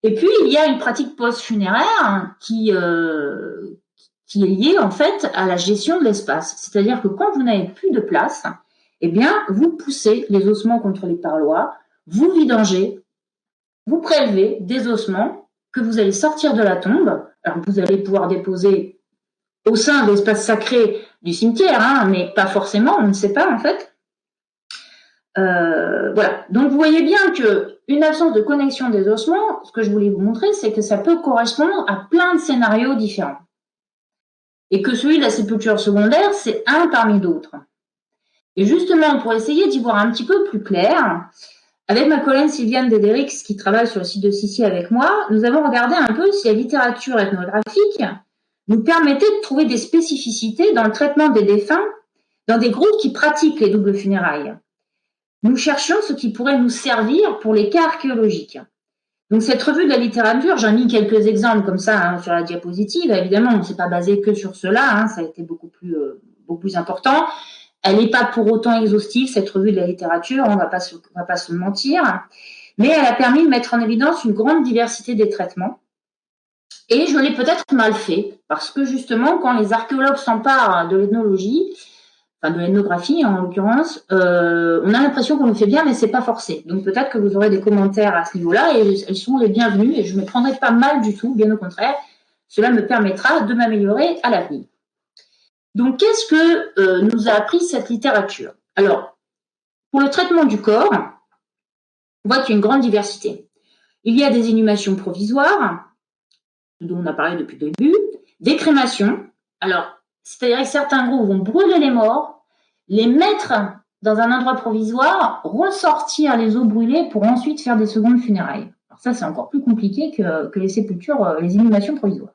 Et puis, il y a une pratique post-funéraire qui est liée en fait à la gestion de l'espace. C'est-à-dire que quand vous n'avez plus de place, eh bien, vous poussez les ossements contre les parloirs, vous vidangez, vous prélevez des ossements que vous allez sortir de la tombe. Alors, vous allez pouvoir déposer au sein de l'espace sacré du cimetière, hein, mais pas forcément, on ne sait pas en fait. Voilà. Donc, vous voyez bien qu'une absence de connexion des ossements, ce que je voulais vous montrer, c'est que ça peut correspondre à plein de scénarios différents. Et que celui de la sépulture secondaire, c'est un parmi d'autres. Et justement, pour essayer d'y voir un petit peu plus clair, avec ma collègue Sylviane Dédérix, qui travaille sur le site de Sissi avec moi, nous avons regardé un peu si la littérature ethnographique nous permettait de trouver des spécificités dans le traitement des défunts dans des groupes qui pratiquent les doubles funérailles. Nous cherchions ce qui pourrait nous servir pour les cas archéologiques. Donc, cette revue de la littérature, j'en ai mis quelques exemples comme ça hein, sur la diapositive. Évidemment, on ne s'est pas basé que sur cela, hein, ça a été beaucoup plus important. Elle n'est pas pour autant exhaustive, cette revue de la littérature, on ne va pas se mentir. Mais elle a permis de mettre en évidence une grande diversité des traitements. Et je l'ai peut-être mal fait, parce que justement, quand les archéologues s'emparent de l'ethnologie, enfin de l'ethnographie en l'occurrence, on a l'impression qu'on le fait bien, mais c'est pas forcé. Donc peut-être que vous aurez des commentaires à ce niveau-là, et elles sont les bienvenues, et je ne me prendrai pas mal du tout, bien au contraire. Cela me permettra de m'améliorer à l'avenir. Donc qu'est-ce que nous a appris cette littérature? Alors, pour le traitement du corps, on voit qu'il y a une grande diversité. Il y a des inhumations provisoires, dont on a parlé depuis le début, des crémations. Alors, c'est-à-dire que certains groupes vont brûler les morts, les mettre dans un endroit provisoire, ressortir les os brûlés pour ensuite faire des secondes funérailles. Alors ça, c'est encore plus compliqué que les sépultures, les inhumations provisoires.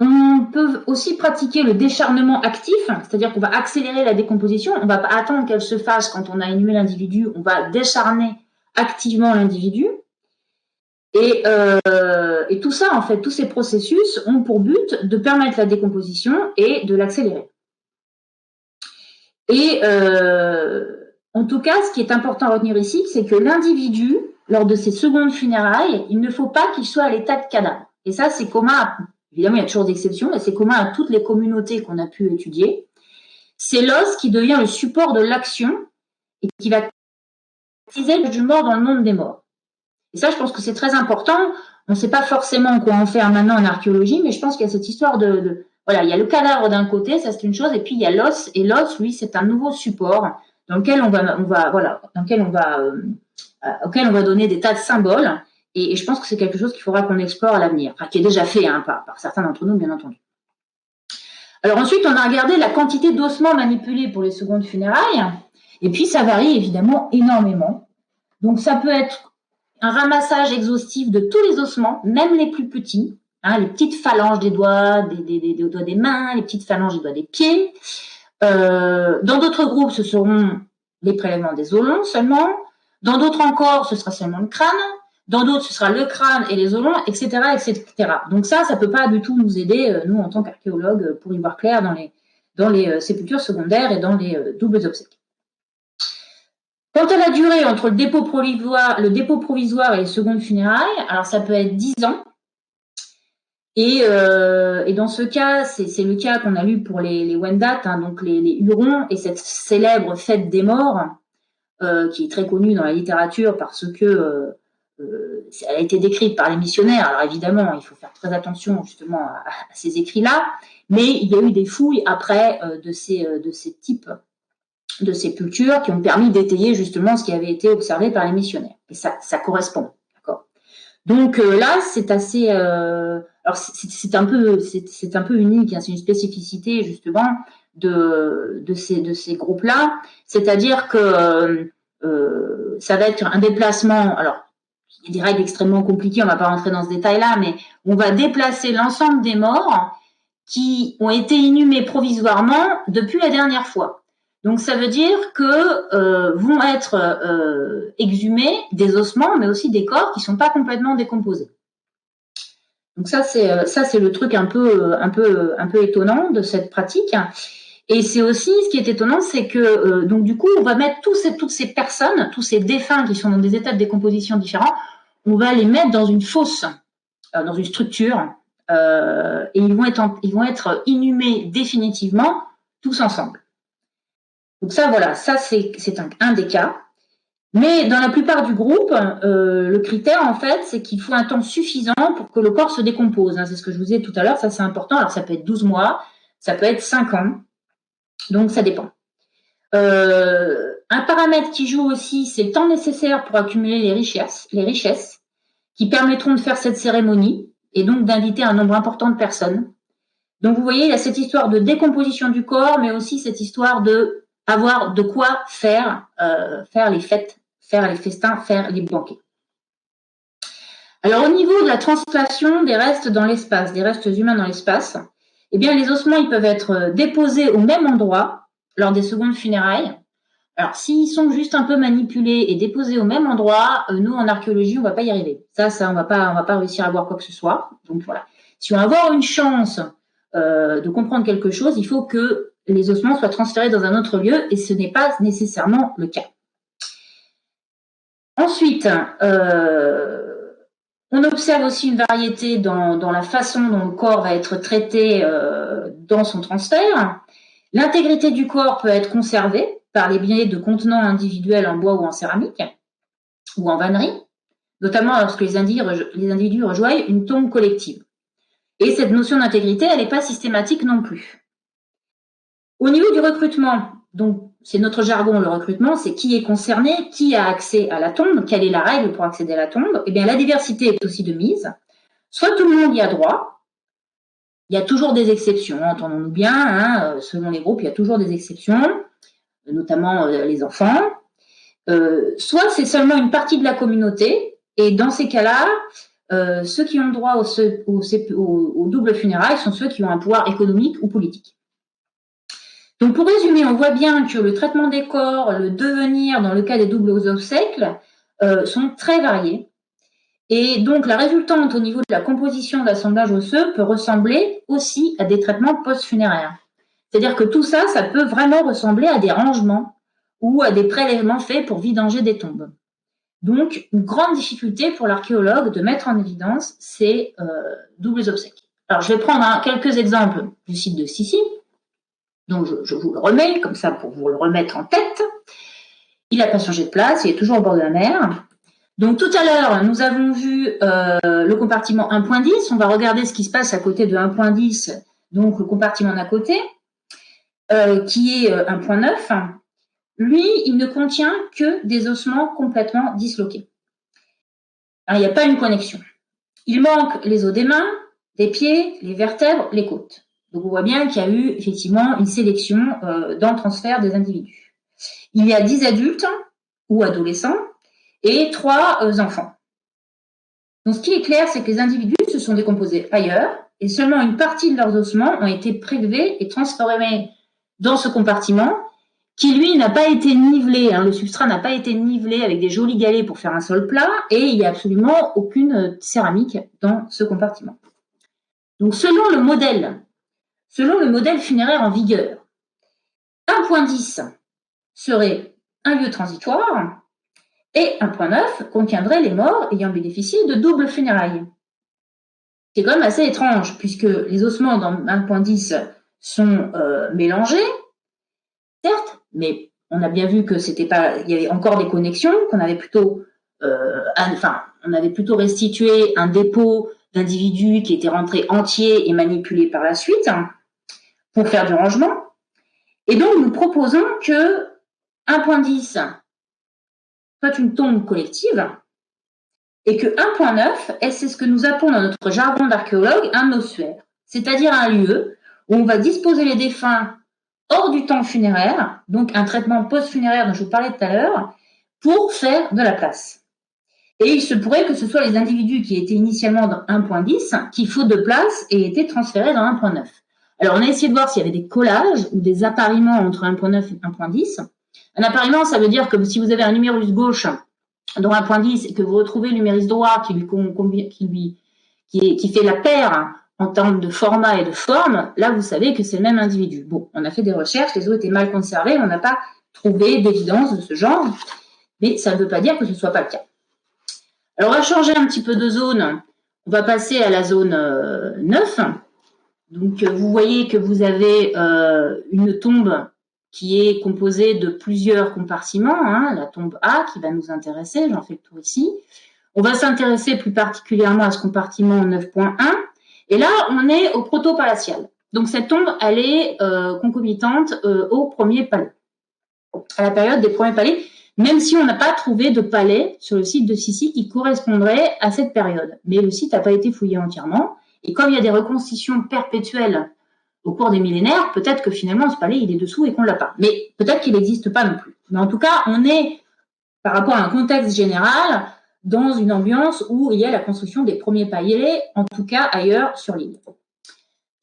On peut aussi pratiquer le décharnement actif, c'est-à-dire qu'on va accélérer la décomposition. On ne va pas attendre qu'elle se fasse quand on a inhumé l'individu, on va décharner activement l'individu. Et tout ça, en fait, tous ces processus ont pour but de permettre la décomposition et de l'accélérer. Et en tout cas, ce qui est important à retenir ici, c'est que l'individu, lors de ses secondes funérailles, il ne faut pas qu'il soit à l'état de cadavre. Et ça, c'est commun, évidemment, il y a toujours des exceptions, mais c'est commun à toutes les communautés qu'on a pu étudier. C'est l'os qui devient le support de l'action et qui va utiliser du mort dans le monde des morts. Et ça, je pense que c'est très important. On ne sait pas forcément quoi en faire maintenant en archéologie, mais je pense qu'il y a cette histoire voilà, il y a le cadavre d'un côté, ça c'est une chose, et puis il y a l'os, et l'os, lui, c'est un nouveau support dans lequel auquel on va donner des tas de symboles, et je pense que c'est quelque chose qu'il faudra qu'on explore à l'avenir, enfin, qui est déjà fait par certains d'entre nous, bien entendu. Alors ensuite, on a regardé la quantité d'ossements manipulés pour les secondes funérailles, et puis ça varie évidemment énormément. Donc ça peut être un ramassage exhaustif de tous les ossements, même les plus petits, hein, les petites phalanges des doigts, des doigts des mains, les petites phalanges des doigts des pieds. Dans d'autres groupes, ce seront les prélèvements des os longs seulement. Dans d'autres encore, ce sera seulement le crâne. Dans d'autres, ce sera le crâne et les os longs, etc., etc. Donc ça peut pas du tout nous aider, nous, en tant qu'archéologues, pour y voir clair dans les sépultures secondaires et dans les doubles obsèques. Quant à la durée entre le dépôt provisoire et les secondes funérailles, alors ça peut être 10 ans. Et dans ce cas, c'est le cas qu'on a lu pour les Wendat, hein, donc les Hurons, et cette célèbre fête des morts, qui est très connue dans la littérature parce que elle a été décrite par les missionnaires. Alors évidemment, il faut faire très attention justement à ces écrits-là, mais il y a eu des fouilles après de ces types de sépultures qui ont permis d'étayer justement ce qui avait été observé par les missionnaires. Et ça correspond, d'accord. Donc là, c'est assez, alors c'est un peu unique, hein, c'est une spécificité justement de ces groupes-là, c'est-à-dire que ça va être un déplacement. Alors, il y a des règles extrêmement compliquées, on ne va pas rentrer dans ce détail-là, mais on va déplacer l'ensemble des morts qui ont été inhumés provisoirement depuis la dernière fois. Donc ça veut dire que vont être exhumés des ossements, mais aussi des corps qui sont pas complètement décomposés. Donc ça c'est le truc un peu étonnant de cette pratique. Et c'est aussi ce qui est étonnant, c'est que donc du coup on va mettre toutes ces personnes, tous ces défunts qui sont dans des états de décomposition différents, on va les mettre dans une fosse, dans une structure, et ils vont être inhumés définitivement tous ensemble. Donc ça, voilà, ça c'est un des cas. Mais dans la plupart du groupe, le critère, en fait, c'est qu'il faut un temps suffisant pour que le corps se décompose. Hein, c'est ce que je vous disais tout à l'heure, ça c'est important. Alors ça peut être 12 mois, ça peut être 5 ans, donc ça dépend. Un paramètre qui joue aussi, c'est le temps nécessaire pour accumuler les richesses qui permettront de faire cette cérémonie et donc d'inviter un nombre important de personnes. Donc vous voyez, il y a cette histoire de décomposition du corps, mais aussi cette histoire de avoir de quoi faire les fêtes, faire les festins, faire les banquets. Alors au niveau de la translation des restes dans l'espace, des restes humains dans l'espace, eh bien les ossements ils peuvent être déposés au même endroit lors des secondes funérailles. Alors s'ils sont juste un peu manipulés et déposés au même endroit, nous en archéologie on va pas y arriver. Ça on va pas réussir à voir quoi que ce soit. Donc voilà. Si on veut avoir une chance de comprendre quelque chose, il faut que les ossements soient transférés dans un autre lieu et ce n'est pas nécessairement le cas. Ensuite, on observe aussi une variété dans la façon dont le corps va être traité dans son transfert. L'intégrité du corps peut être conservée par les biais de contenants individuels en bois ou en céramique ou en vannerie, notamment lorsque les individus rejoignent une tombe collective. Et cette notion d'intégrité, elle n'est pas systématique non plus. Au niveau du recrutement, donc c'est notre jargon, le recrutement, c'est qui est concerné, qui a accès à la tombe, quelle est la règle pour accéder à la tombe. Eh bien, la diversité est aussi de mise. Soit tout le monde y a droit, il y a toujours des exceptions, entendons-nous bien, hein, selon les groupes, il y a toujours des exceptions, notamment les enfants. Soit c'est seulement une partie de la communauté, et dans ces cas-là, ceux qui ont droit au double funérailles sont ceux qui ont un pouvoir économique ou politique. Donc pour résumer, on voit bien que le traitement des corps, le devenir dans le cas des doubles obsèques sont très variés. Et donc la résultante au niveau de la composition de l'assemblage osseux peut ressembler aussi à des traitements post-funéraires. C'est-à-dire que tout ça, ça peut vraiment ressembler à des rangements ou à des prélèvements faits pour vidanger des tombes. Donc, une grande difficulté pour l'archéologue de mettre en évidence ces doubles obsèques. Alors, je vais prendre quelques exemples du site de Sissi. Donc, je vous le remets comme ça pour vous le remettre en tête. Il n'a pas changé de place, il est toujours au bord de la mer. Donc, tout à l'heure, nous avons vu le compartiment 1.10. On va regarder ce qui se passe à côté de 1.10, donc le compartiment d'à côté, qui est 1.9. Lui, il ne contient que des ossements complètement disloqués. Alors, il n'y a pas une connexion. Il manque les os des mains, des pieds, les vertèbres, les côtes. Donc, on voit bien qu'il y a eu effectivement une sélection dans le transfert des individus. Il y a 10 adultes ou adolescents et 3 enfants. Donc, ce qui est clair, c'est que les individus se sont décomposés ailleurs et seulement une partie de leurs ossements ont été prélevés et transformés dans ce compartiment qui, lui, n'a pas été nivelé. Le substrat n'a pas été nivelé avec des jolis galets pour faire un sol plat et il n'y a absolument aucune céramique dans ce compartiment. Donc, selon le modèle funéraire en vigueur, 1.10 serait un lieu transitoire et 1.9 contiendrait les morts ayant bénéficié de double funérailles. C'est quand même assez étrange puisque les ossements dans 1.10 sont mélangés, certes, mais on a bien vu que c'était pas, il y avait encore des connexions, qu'on avait plutôt, on avait plutôt restitué un dépôt d'individus qui étaient rentrés entiers et manipulés par la suite pour faire du rangement. Et donc, nous proposons que 1.10 soit une tombe collective et que 1.9, c'est ce que nous appelons dans notre jargon d'archéologue un ossuaire, c'est-à-dire un lieu où on va disposer les défunts hors du temps funéraire, donc un traitement post-funéraire dont je vous parlais tout à l'heure, pour faire de la place. Et il se pourrait que ce soit les individus qui étaient initialement dans 1.10 qui, faute de place, aient été transférés dans 1.9. Alors, on a essayé de voir s'il y avait des collages ou des appariements entre 1.9 et 1.10. Un appariement, ça veut dire que si vous avez un numérus gauche dans 1.10 et que vous retrouvez le numérus droit qui fait la paire en termes de format et de forme, là, vous savez que c'est le même individu. Bon, on a fait des recherches, les os étaient mal conservés, on n'a pas trouvé d'évidence de ce genre, mais ça ne veut pas dire que ce ne soit pas le cas. Alors, on va changer un petit peu de zone. On va passer à la zone 9. Donc, vous voyez que vous avez une tombe qui est composée de plusieurs compartiments. La tombe A qui va nous intéresser, j'en fais le tour ici. On va s'intéresser plus particulièrement à ce compartiment 9.1. Et là, on est au proto-palatial. Donc, cette tombe, elle est concomitante au premier palais, à la période des premiers palais, même si on n'a pas trouvé de palais sur le site de Sissi qui correspondrait à cette période. Mais le site n'a pas été fouillé entièrement. Et comme il y a des reconstitutions perpétuelles au cours des millénaires, peut-être que finalement, ce palais, il est dessous et qu'on ne l'a pas. Mais peut-être qu'il n'existe pas non plus. Mais en tout cas, on est, par rapport à un contexte général, dans une ambiance où il y a la construction des premiers palais, en tout cas ailleurs sur l'île.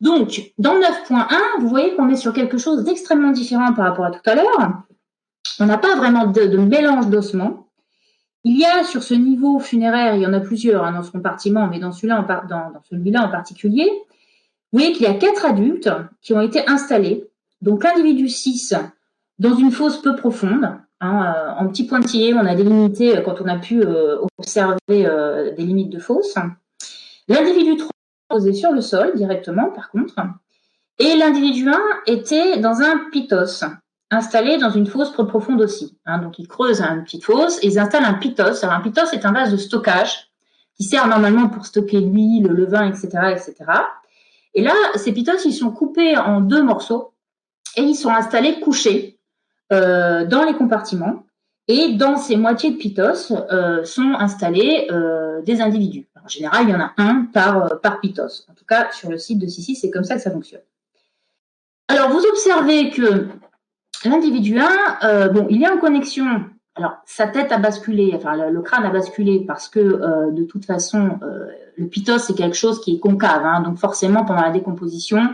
Donc, dans 9.1, vous voyez qu'on est sur quelque chose d'extrêmement différent par rapport à tout à l'heure. On n'a pas vraiment de mélange d'ossements. Il y a sur ce niveau funéraire, il y en a plusieurs dans ce compartiment, mais dans celui-là en particulier, vous voyez qu'il y a 4 adultes qui ont été installés. Donc, l'individu 6 dans une fosse peu profonde, en petit pointillé, on a délimité quand on a pu observer des limites de fosse. L'individu 3 posé sur le sol directement, par contre. Et l'individu 1 était dans un pitos, installé dans une fosse peu profonde aussi. Donc, ils creusent une petite fosse et ils installent un pitos. Alors, un pitos est un vase de stockage qui sert normalement pour stocker l'huile, le vin, etc., etc. Et là, ces pitos, ils sont coupés en 2 morceaux et ils sont installés couchés dans les compartiments. Et dans ces moitiés de pitos sont installés des individus. En général, il y en a un par pitos. En tout cas, sur le site de Sissi, c'est comme ça que ça fonctionne. Alors, vous observez que l'individu 1, il est en connexion. Alors, sa tête a basculé, enfin, le crâne a basculé parce que, de toute façon, le pitos, c'est quelque chose qui est concave. Donc, forcément, pendant la décomposition,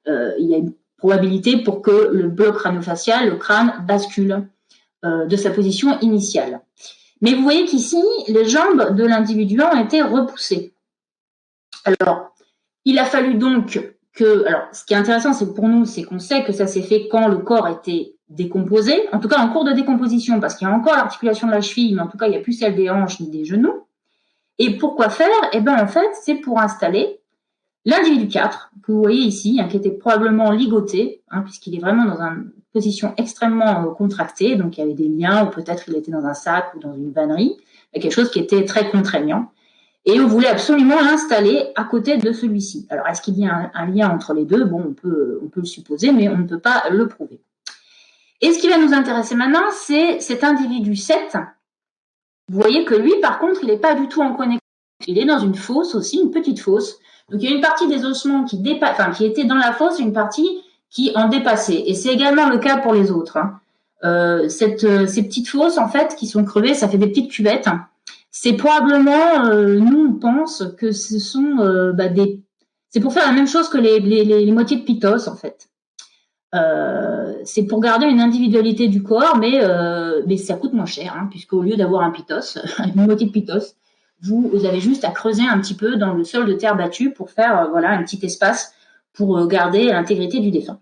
il y a une probabilité pour que le bloc crâniofacial, le crâne, bascule de sa position initiale. Mais vous voyez qu'ici, les jambes de l'individu 1 ont été repoussées. Alors, il a fallu donc que, alors, ce qui est intéressant, c'est pour nous, c'est qu'on sait que ça s'est fait quand le corps était décomposé, en tout cas en cours de décomposition, parce qu'il y a encore l'articulation de la cheville, mais en tout cas, il n'y a plus celle des hanches ni des genoux. Et pourquoi faire? Eh bien, en fait, c'est pour installer l'individu 4, que vous voyez ici, qui était probablement ligoté, puisqu'il est vraiment dans une position extrêmement contractée, donc il y avait des liens, ou peut-être il était dans un sac ou dans une vannerie, quelque chose qui était très contraignant. Et on voulait absolument l'installer à côté de celui-ci. Alors, est-ce qu'il y a un lien entre les deux? Bon, on peut le supposer, mais on ne peut pas le prouver. Et ce qui va nous intéresser maintenant, c'est cet individu 7. Vous voyez que lui, par contre, il n'est pas du tout en connexion. Il est dans une fosse aussi, une petite fosse. Donc, il y a une partie des ossements qui étaient dans la fosse et une partie qui en dépassait. Et c'est également le cas pour les autres. Ces petites fosses, en fait, qui sont crevées, ça fait des petites cuvettes. C'est probablement, nous, on pense que ce sont c'est pour faire la même chose que les moitiés de pitos, en fait. C'est pour garder une individualité du corps, mais ça coûte moins cher, puisqu'au lieu d'avoir un pitos, une moitié de pitos, vous avez juste à creuser un petit peu dans le sol de terre battue pour faire un petit espace pour garder l'intégrité du défunt.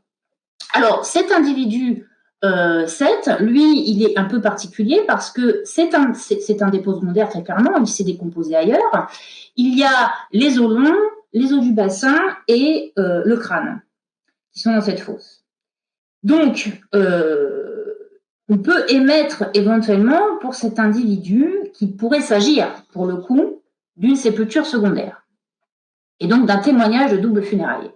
Alors, cet individu 7, lui, il est un peu particulier parce que c'est un dépôt secondaire très clairement, il s'est décomposé ailleurs. Il y a les os longs, les os du bassin et le crâne qui sont dans cette fosse. Donc, on peut émettre éventuellement pour cet individu qu'il pourrait s'agir, pour le coup, d'une sépulture secondaire et donc d'un témoignage de double funérailles.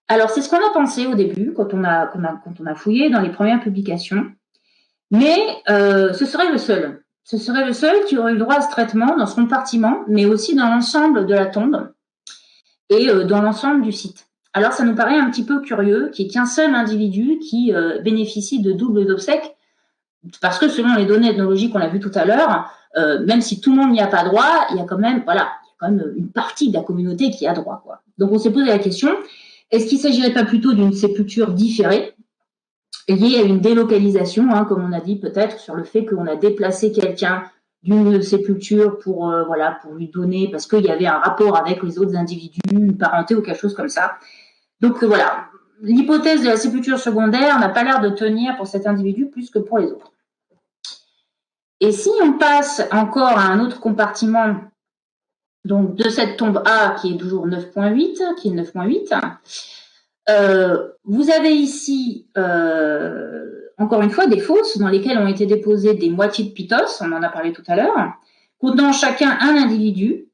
Alors, c'est ce qu'on a pensé au début, quand on a fouillé dans les premières publications, mais ce serait le seul. Ce serait le seul qui aurait eu le droit à ce traitement dans ce compartiment, mais aussi dans l'ensemble de la tombe et dans l'ensemble du site. Alors, ça nous paraît un petit peu curieux qu'il n'y ait qu'un seul individu qui bénéficie de doubles obsèques, parce que selon les données ethnologiques qu'on a vues tout à l'heure, même si tout le monde n'y a pas droit, il y a quand même une partie de la communauté qui a droit, quoi. Donc, on s'est posé la question, est-ce qu'il ne s'agirait pas plutôt d'une sépulture différée, liée à une délocalisation, comme on a dit peut-être, sur le fait qu'on a déplacé quelqu'un d'une sépulture pour lui donner, parce qu'il y avait un rapport avec les autres individus, une parenté ou quelque chose comme ça. Donc voilà, l'hypothèse de la sépulture secondaire n'a pas l'air de tenir pour cet individu plus que pour les autres. Et si on passe encore à un autre compartiment, donc de cette tombe A qui est toujours 9.8, qui est 9.8, vous avez ici encore une fois des fosses dans lesquelles ont été déposées des moitiés de pitos, on en a parlé tout à l'heure, contenant chacun un individu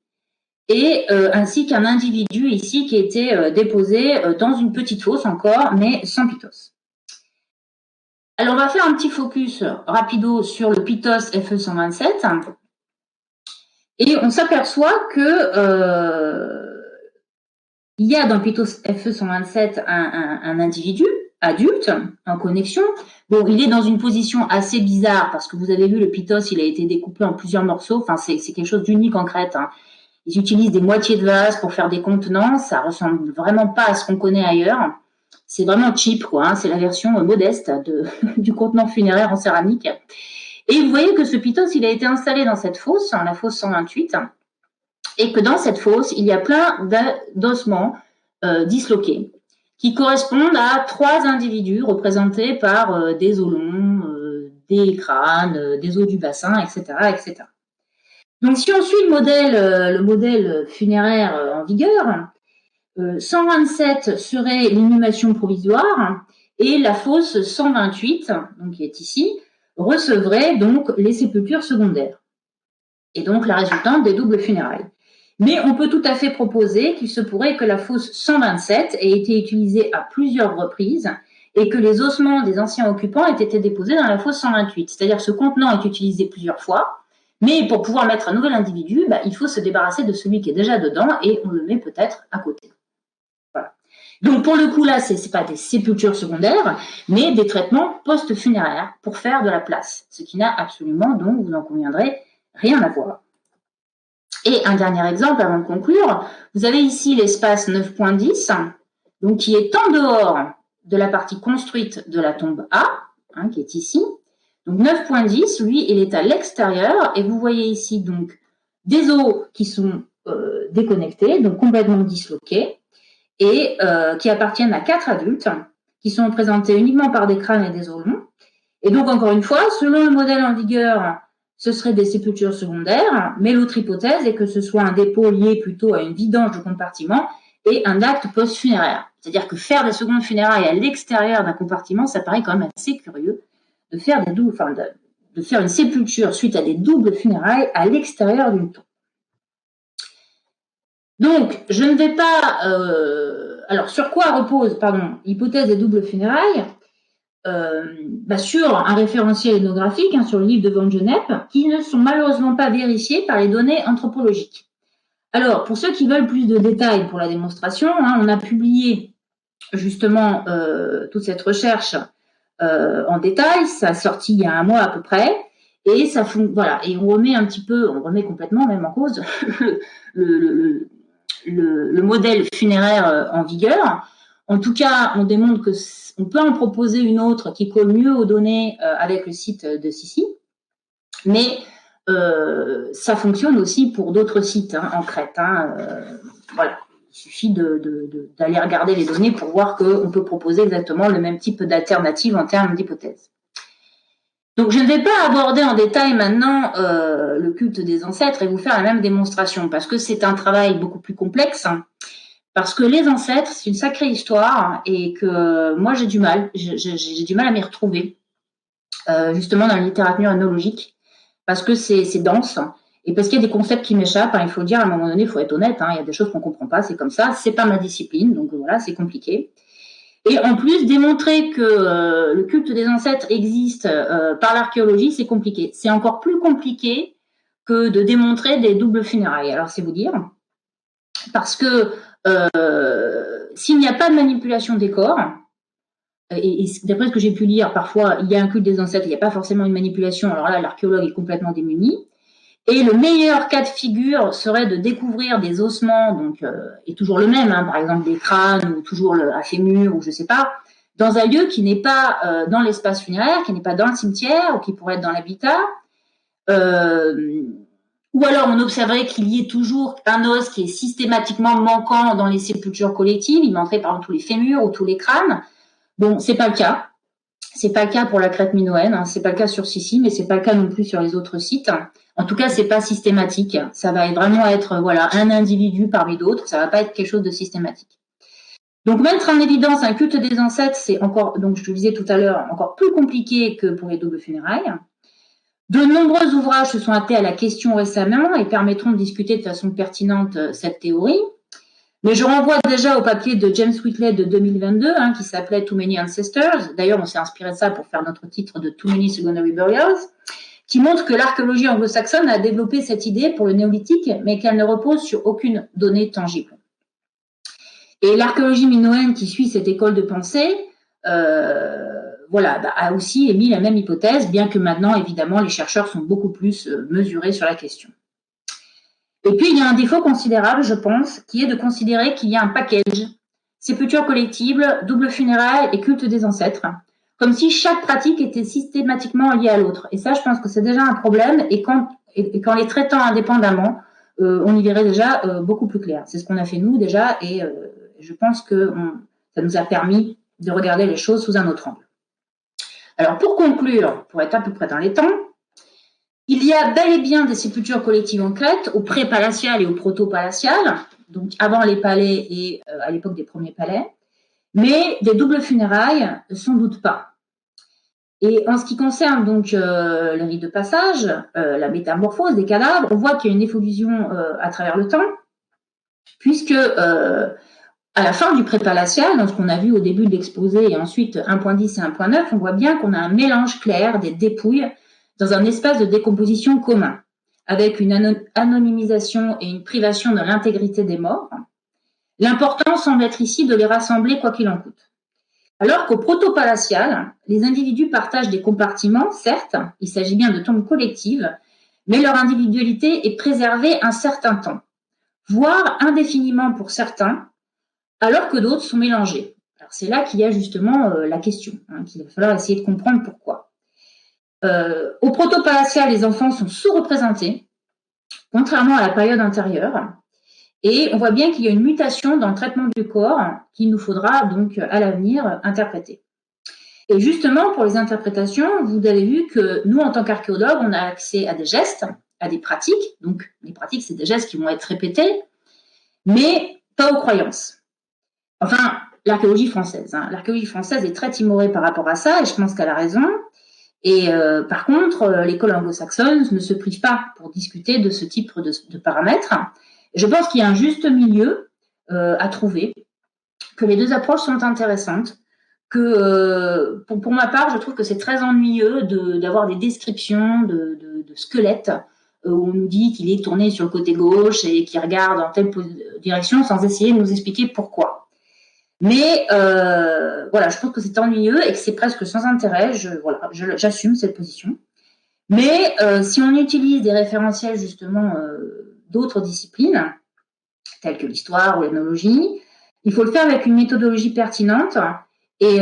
et ainsi qu'un individu ici qui a été déposé dans une petite fosse encore, mais sans pitos. Alors on va faire un petit focus rapido sur le pitos FE127 et on s'aperçoit que il y a dans le pitos FE127 un individu adulte en connexion. Bon, il est dans une position assez bizarre parce que vous avez vu, le pitos, il a été découpé en plusieurs morceaux. Enfin, c'est quelque chose d'unique en Crète. Ils utilisent des moitiés de vase pour faire des contenants. Ça ressemble vraiment pas à ce qu'on connaît ailleurs. C'est vraiment cheap, quoi. C'est la version modeste du contenant funéraire en céramique. Et vous voyez que ce pitos, il a été installé dans cette fosse, la fosse 128. Et que dans cette fosse, il y a plein d'ossements disloqués qui correspondent à 3 individus représentés par des os longs, des crânes, des os du bassin, etc., etc. Donc, si on suit le modèle funéraire en vigueur, 127 serait l'inhumation provisoire et la fosse 128, donc qui est ici, recevrait donc les sépultures secondaires et donc la résultante des doubles funérailles. Mais on peut tout à fait proposer qu'il se pourrait que la fosse 127 ait été utilisée à plusieurs reprises et que les ossements des anciens occupants aient été déposés dans la fosse 128. C'est-à-dire que ce contenant est utilisé plusieurs fois, mais pour pouvoir mettre un nouvel individu, il faut se débarrasser de celui qui est déjà dedans et on le met peut-être à côté. Voilà. Donc pour le coup là, ce n'est pas des sépultures secondaires, mais des traitements post-funéraires pour faire de la place, ce qui n'a absolument, donc vous en conviendrez, rien à voir. Et un dernier exemple avant de conclure, vous avez ici l'espace 9.10, donc qui est en dehors de la partie construite de la tombe A, qui est ici. Donc 9.10, lui, il est à l'extérieur et vous voyez ici donc des os qui sont déconnectés, donc complètement disloqués. et qui appartiennent à 4 adultes, qui sont représentés uniquement par des crânes et des ourons. Et donc, encore une fois, selon le modèle en vigueur, ce serait des sépultures secondaires, mais l'autre hypothèse est que ce soit un dépôt lié plutôt à une vidange de compartiment et un acte post-funéraire. C'est-à-dire que faire des secondes funérailles à l'extérieur d'un compartiment, ça paraît quand même assez curieux de faire de faire une sépulture suite à des doubles funérailles à l'extérieur d'une tombe. Donc, je ne vais pas... alors, sur quoi repose, l'hypothèse des doubles funérailles sur un référentiel ethnographique, sur le livre de Von Genep, qui ne sont malheureusement pas vérifiés par les données anthropologiques. Alors, pour ceux qui veulent plus de détails pour la démonstration, on a publié justement toute cette recherche en détail, ça a sorti il y a un mois à peu près, et ça voilà, et on remet complètement même en cause le modèle funéraire en vigueur. En tout cas, on démontre qu'on peut en proposer une autre qui colle mieux aux données avec le site de Sissi, mais ça fonctionne aussi pour d'autres sites en Crète. Voilà. Il suffit d'aller regarder les données pour voir qu'on peut proposer exactement le même type d'alternative en termes d'hypothèses. Donc, je ne vais pas aborder en détail maintenant le culte des ancêtres et vous faire la même démonstration parce que c'est un travail beaucoup plus complexe. Parce que les ancêtres, c'est une sacrée histoire et que moi, j'ai du mal à m'y retrouver, justement dans la littérature ethnologique, parce que c'est dense et parce qu'il y a des concepts qui m'échappent. Il faut le dire, à un moment donné, il faut être honnête, il y a des choses qu'on ne comprend pas, c'est comme ça, c'est pas ma discipline, donc voilà, c'est compliqué. Et en plus, démontrer que le culte des ancêtres existe par l'archéologie, c'est compliqué. C'est encore plus compliqué que de démontrer des doubles funérailles. Alors, c'est vous dire, parce que s'il n'y a pas de manipulation des corps, et d'après ce que j'ai pu lire, parfois, il y a un culte des ancêtres, il n'y a pas forcément une manipulation, alors là, l'archéologue est complètement démuni. Et le meilleur cas de figure serait de découvrir des ossements, donc, et toujours le même, par exemple des crânes, ou toujours un fémur, ou je sais pas, dans un lieu qui n'est pas dans l'espace funéraire, qui n'est pas dans le cimetière, ou qui pourrait être dans l'habitat. Ou alors on observerait qu'il y ait toujours un os qui est systématiquement manquant dans les sépultures collectives, il manquerait par exemple tous les fémurs ou tous les crânes. Bon, c'est pas le cas. C'est pas le cas pour la Crète minoenne, c'est pas le cas sur Sissi, mais c'est pas le cas non plus sur les autres sites. En tout cas, c'est pas systématique. Ça va vraiment être un individu parmi d'autres. Ça va pas être quelque chose de systématique. Donc mettre en évidence un culte des ancêtres, c'est encore, donc je le disais tout à l'heure, encore plus compliqué que pour les doubles funérailles. De nombreux ouvrages se sont attelés à la question récemment et permettront de discuter de façon pertinente cette théorie. Mais je renvoie déjà au papier de James Whitley de 2022 qui s'appelait Too Many Ancestors. D'ailleurs, on s'est inspiré de ça pour faire notre titre de Too Many Secondary Burials, qui montre que l'archéologie anglo-saxonne a développé cette idée pour le néolithique, mais qu'elle ne repose sur aucune donnée tangible. Et l'archéologie minoenne qui suit cette école de pensée a aussi émis la même hypothèse, bien que maintenant, évidemment, les chercheurs sont beaucoup plus mesurés sur la question. Et puis, il y a un défaut considérable, je pense, qui est de considérer qu'il y a un package, sépulture collective, double funérailles et culte des ancêtres, comme si chaque pratique était systématiquement liée à l'autre. Et ça, je pense que c'est déjà un problème, et qu'en les traitant indépendamment, on y verrait déjà beaucoup plus clair. C'est ce qu'on a fait nous déjà, et je pense que ça nous a permis de regarder les choses sous un autre angle. Alors, pour conclure, pour être à peu près dans les temps, il y a bel et bien des sépultures collectives en Crète, au pré-palatial et au proto-palatial, donc avant les palais et à l'époque des premiers palais, mais des doubles funérailles, sans doute pas. Et en ce qui concerne donc les rites de passage, la métamorphose des cadavres, on voit qu'il y a une évolution à travers le temps, puisque à la fin du pré-palatial, dans ce qu'on a vu au début de l'exposé et ensuite 1.10 et 1.9, on voit bien qu'on a un mélange clair des dépouilles dans un espace de décomposition commun, avec une anonymisation et une privation de l'intégrité des morts. L'important semble être ici de les rassembler quoi qu'il en coûte. Alors qu'au proto-palatial, les individus partagent des compartiments, certes, il s'agit bien de tombes collectives, mais leur individualité est préservée un certain temps, voire indéfiniment pour certains, alors que d'autres sont mélangés. Alors c'est là qu'il y a justement la question, qu'il va falloir essayer de comprendre pourquoi. Au proto-palatial, les enfants sont sous-représentés, contrairement à la période antérieure, Et on voit bien qu'il y a une mutation dans le traitement du corps qu'il nous faudra donc à l'avenir interpréter. Et justement, pour les interprétations, vous avez vu que nous, en tant qu'archéologues, on a accès à des gestes, à des pratiques. Donc, les pratiques, c'est des gestes qui vont être répétés, mais pas aux croyances. Enfin, l'archéologie française. L'archéologie française est très timorée par rapport à ça, et je pense qu'elle a raison. Et par contre, l'école anglo-saxonne ne se prive pas pour discuter de ce type de paramètres. Je pense qu'il y a un juste milieu à trouver, que les deux approches sont intéressantes, que pour ma part, je trouve que c'est très ennuyeux d'avoir des descriptions de squelettes où on nous dit qu'il est tourné sur le côté gauche et qu'il regarde en telle direction sans essayer de nous expliquer pourquoi. Mais voilà, je trouve que c'est ennuyeux et que c'est presque sans intérêt. J'assume cette position. Mais si on utilise des référentiels justement d'autres disciplines, telles que l'histoire ou l'ethnologie, il faut le faire avec une méthodologie pertinente. Et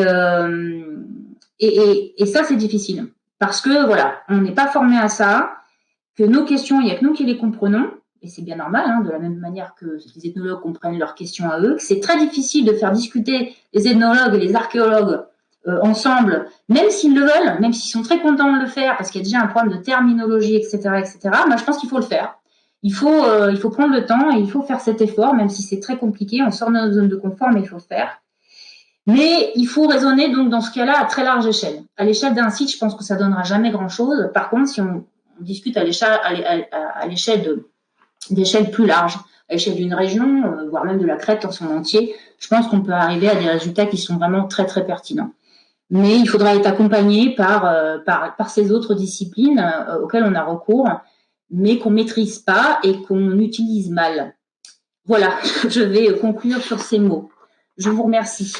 ça, c'est difficile. Parce que voilà, on n'est pas formé à ça, que nos questions, il n'y a que nous qui les comprenons. Et c'est bien normal, de la même manière que les ethnologues comprennent leurs questions à eux, que c'est très difficile de faire discuter les ethnologues et les archéologues ensemble, même s'ils le veulent, même s'ils sont très contents de le faire, parce qu'il y a déjà un problème de terminologie, etc., etc. Moi, je pense qu'il faut le faire. Il faut prendre le temps et il faut faire cet effort, même si c'est très compliqué. On sort de notre zone de confort, mais il faut le faire. Mais il faut raisonner donc dans ce cas-là à très large échelle. À l'échelle d'un site, je pense que ça donnera jamais grand-chose. Par contre, si on discute à l'échelle d'échelle plus large, à l'échelle d'une région, voire même de la Crète en son entier, je pense qu'on peut arriver à des résultats qui sont vraiment très très pertinents. Mais il faudra être accompagné par ces autres disciplines auxquelles on a recours, mais qu'on maîtrise pas et qu'on utilise mal. Voilà, je vais conclure sur ces mots. Je vous remercie.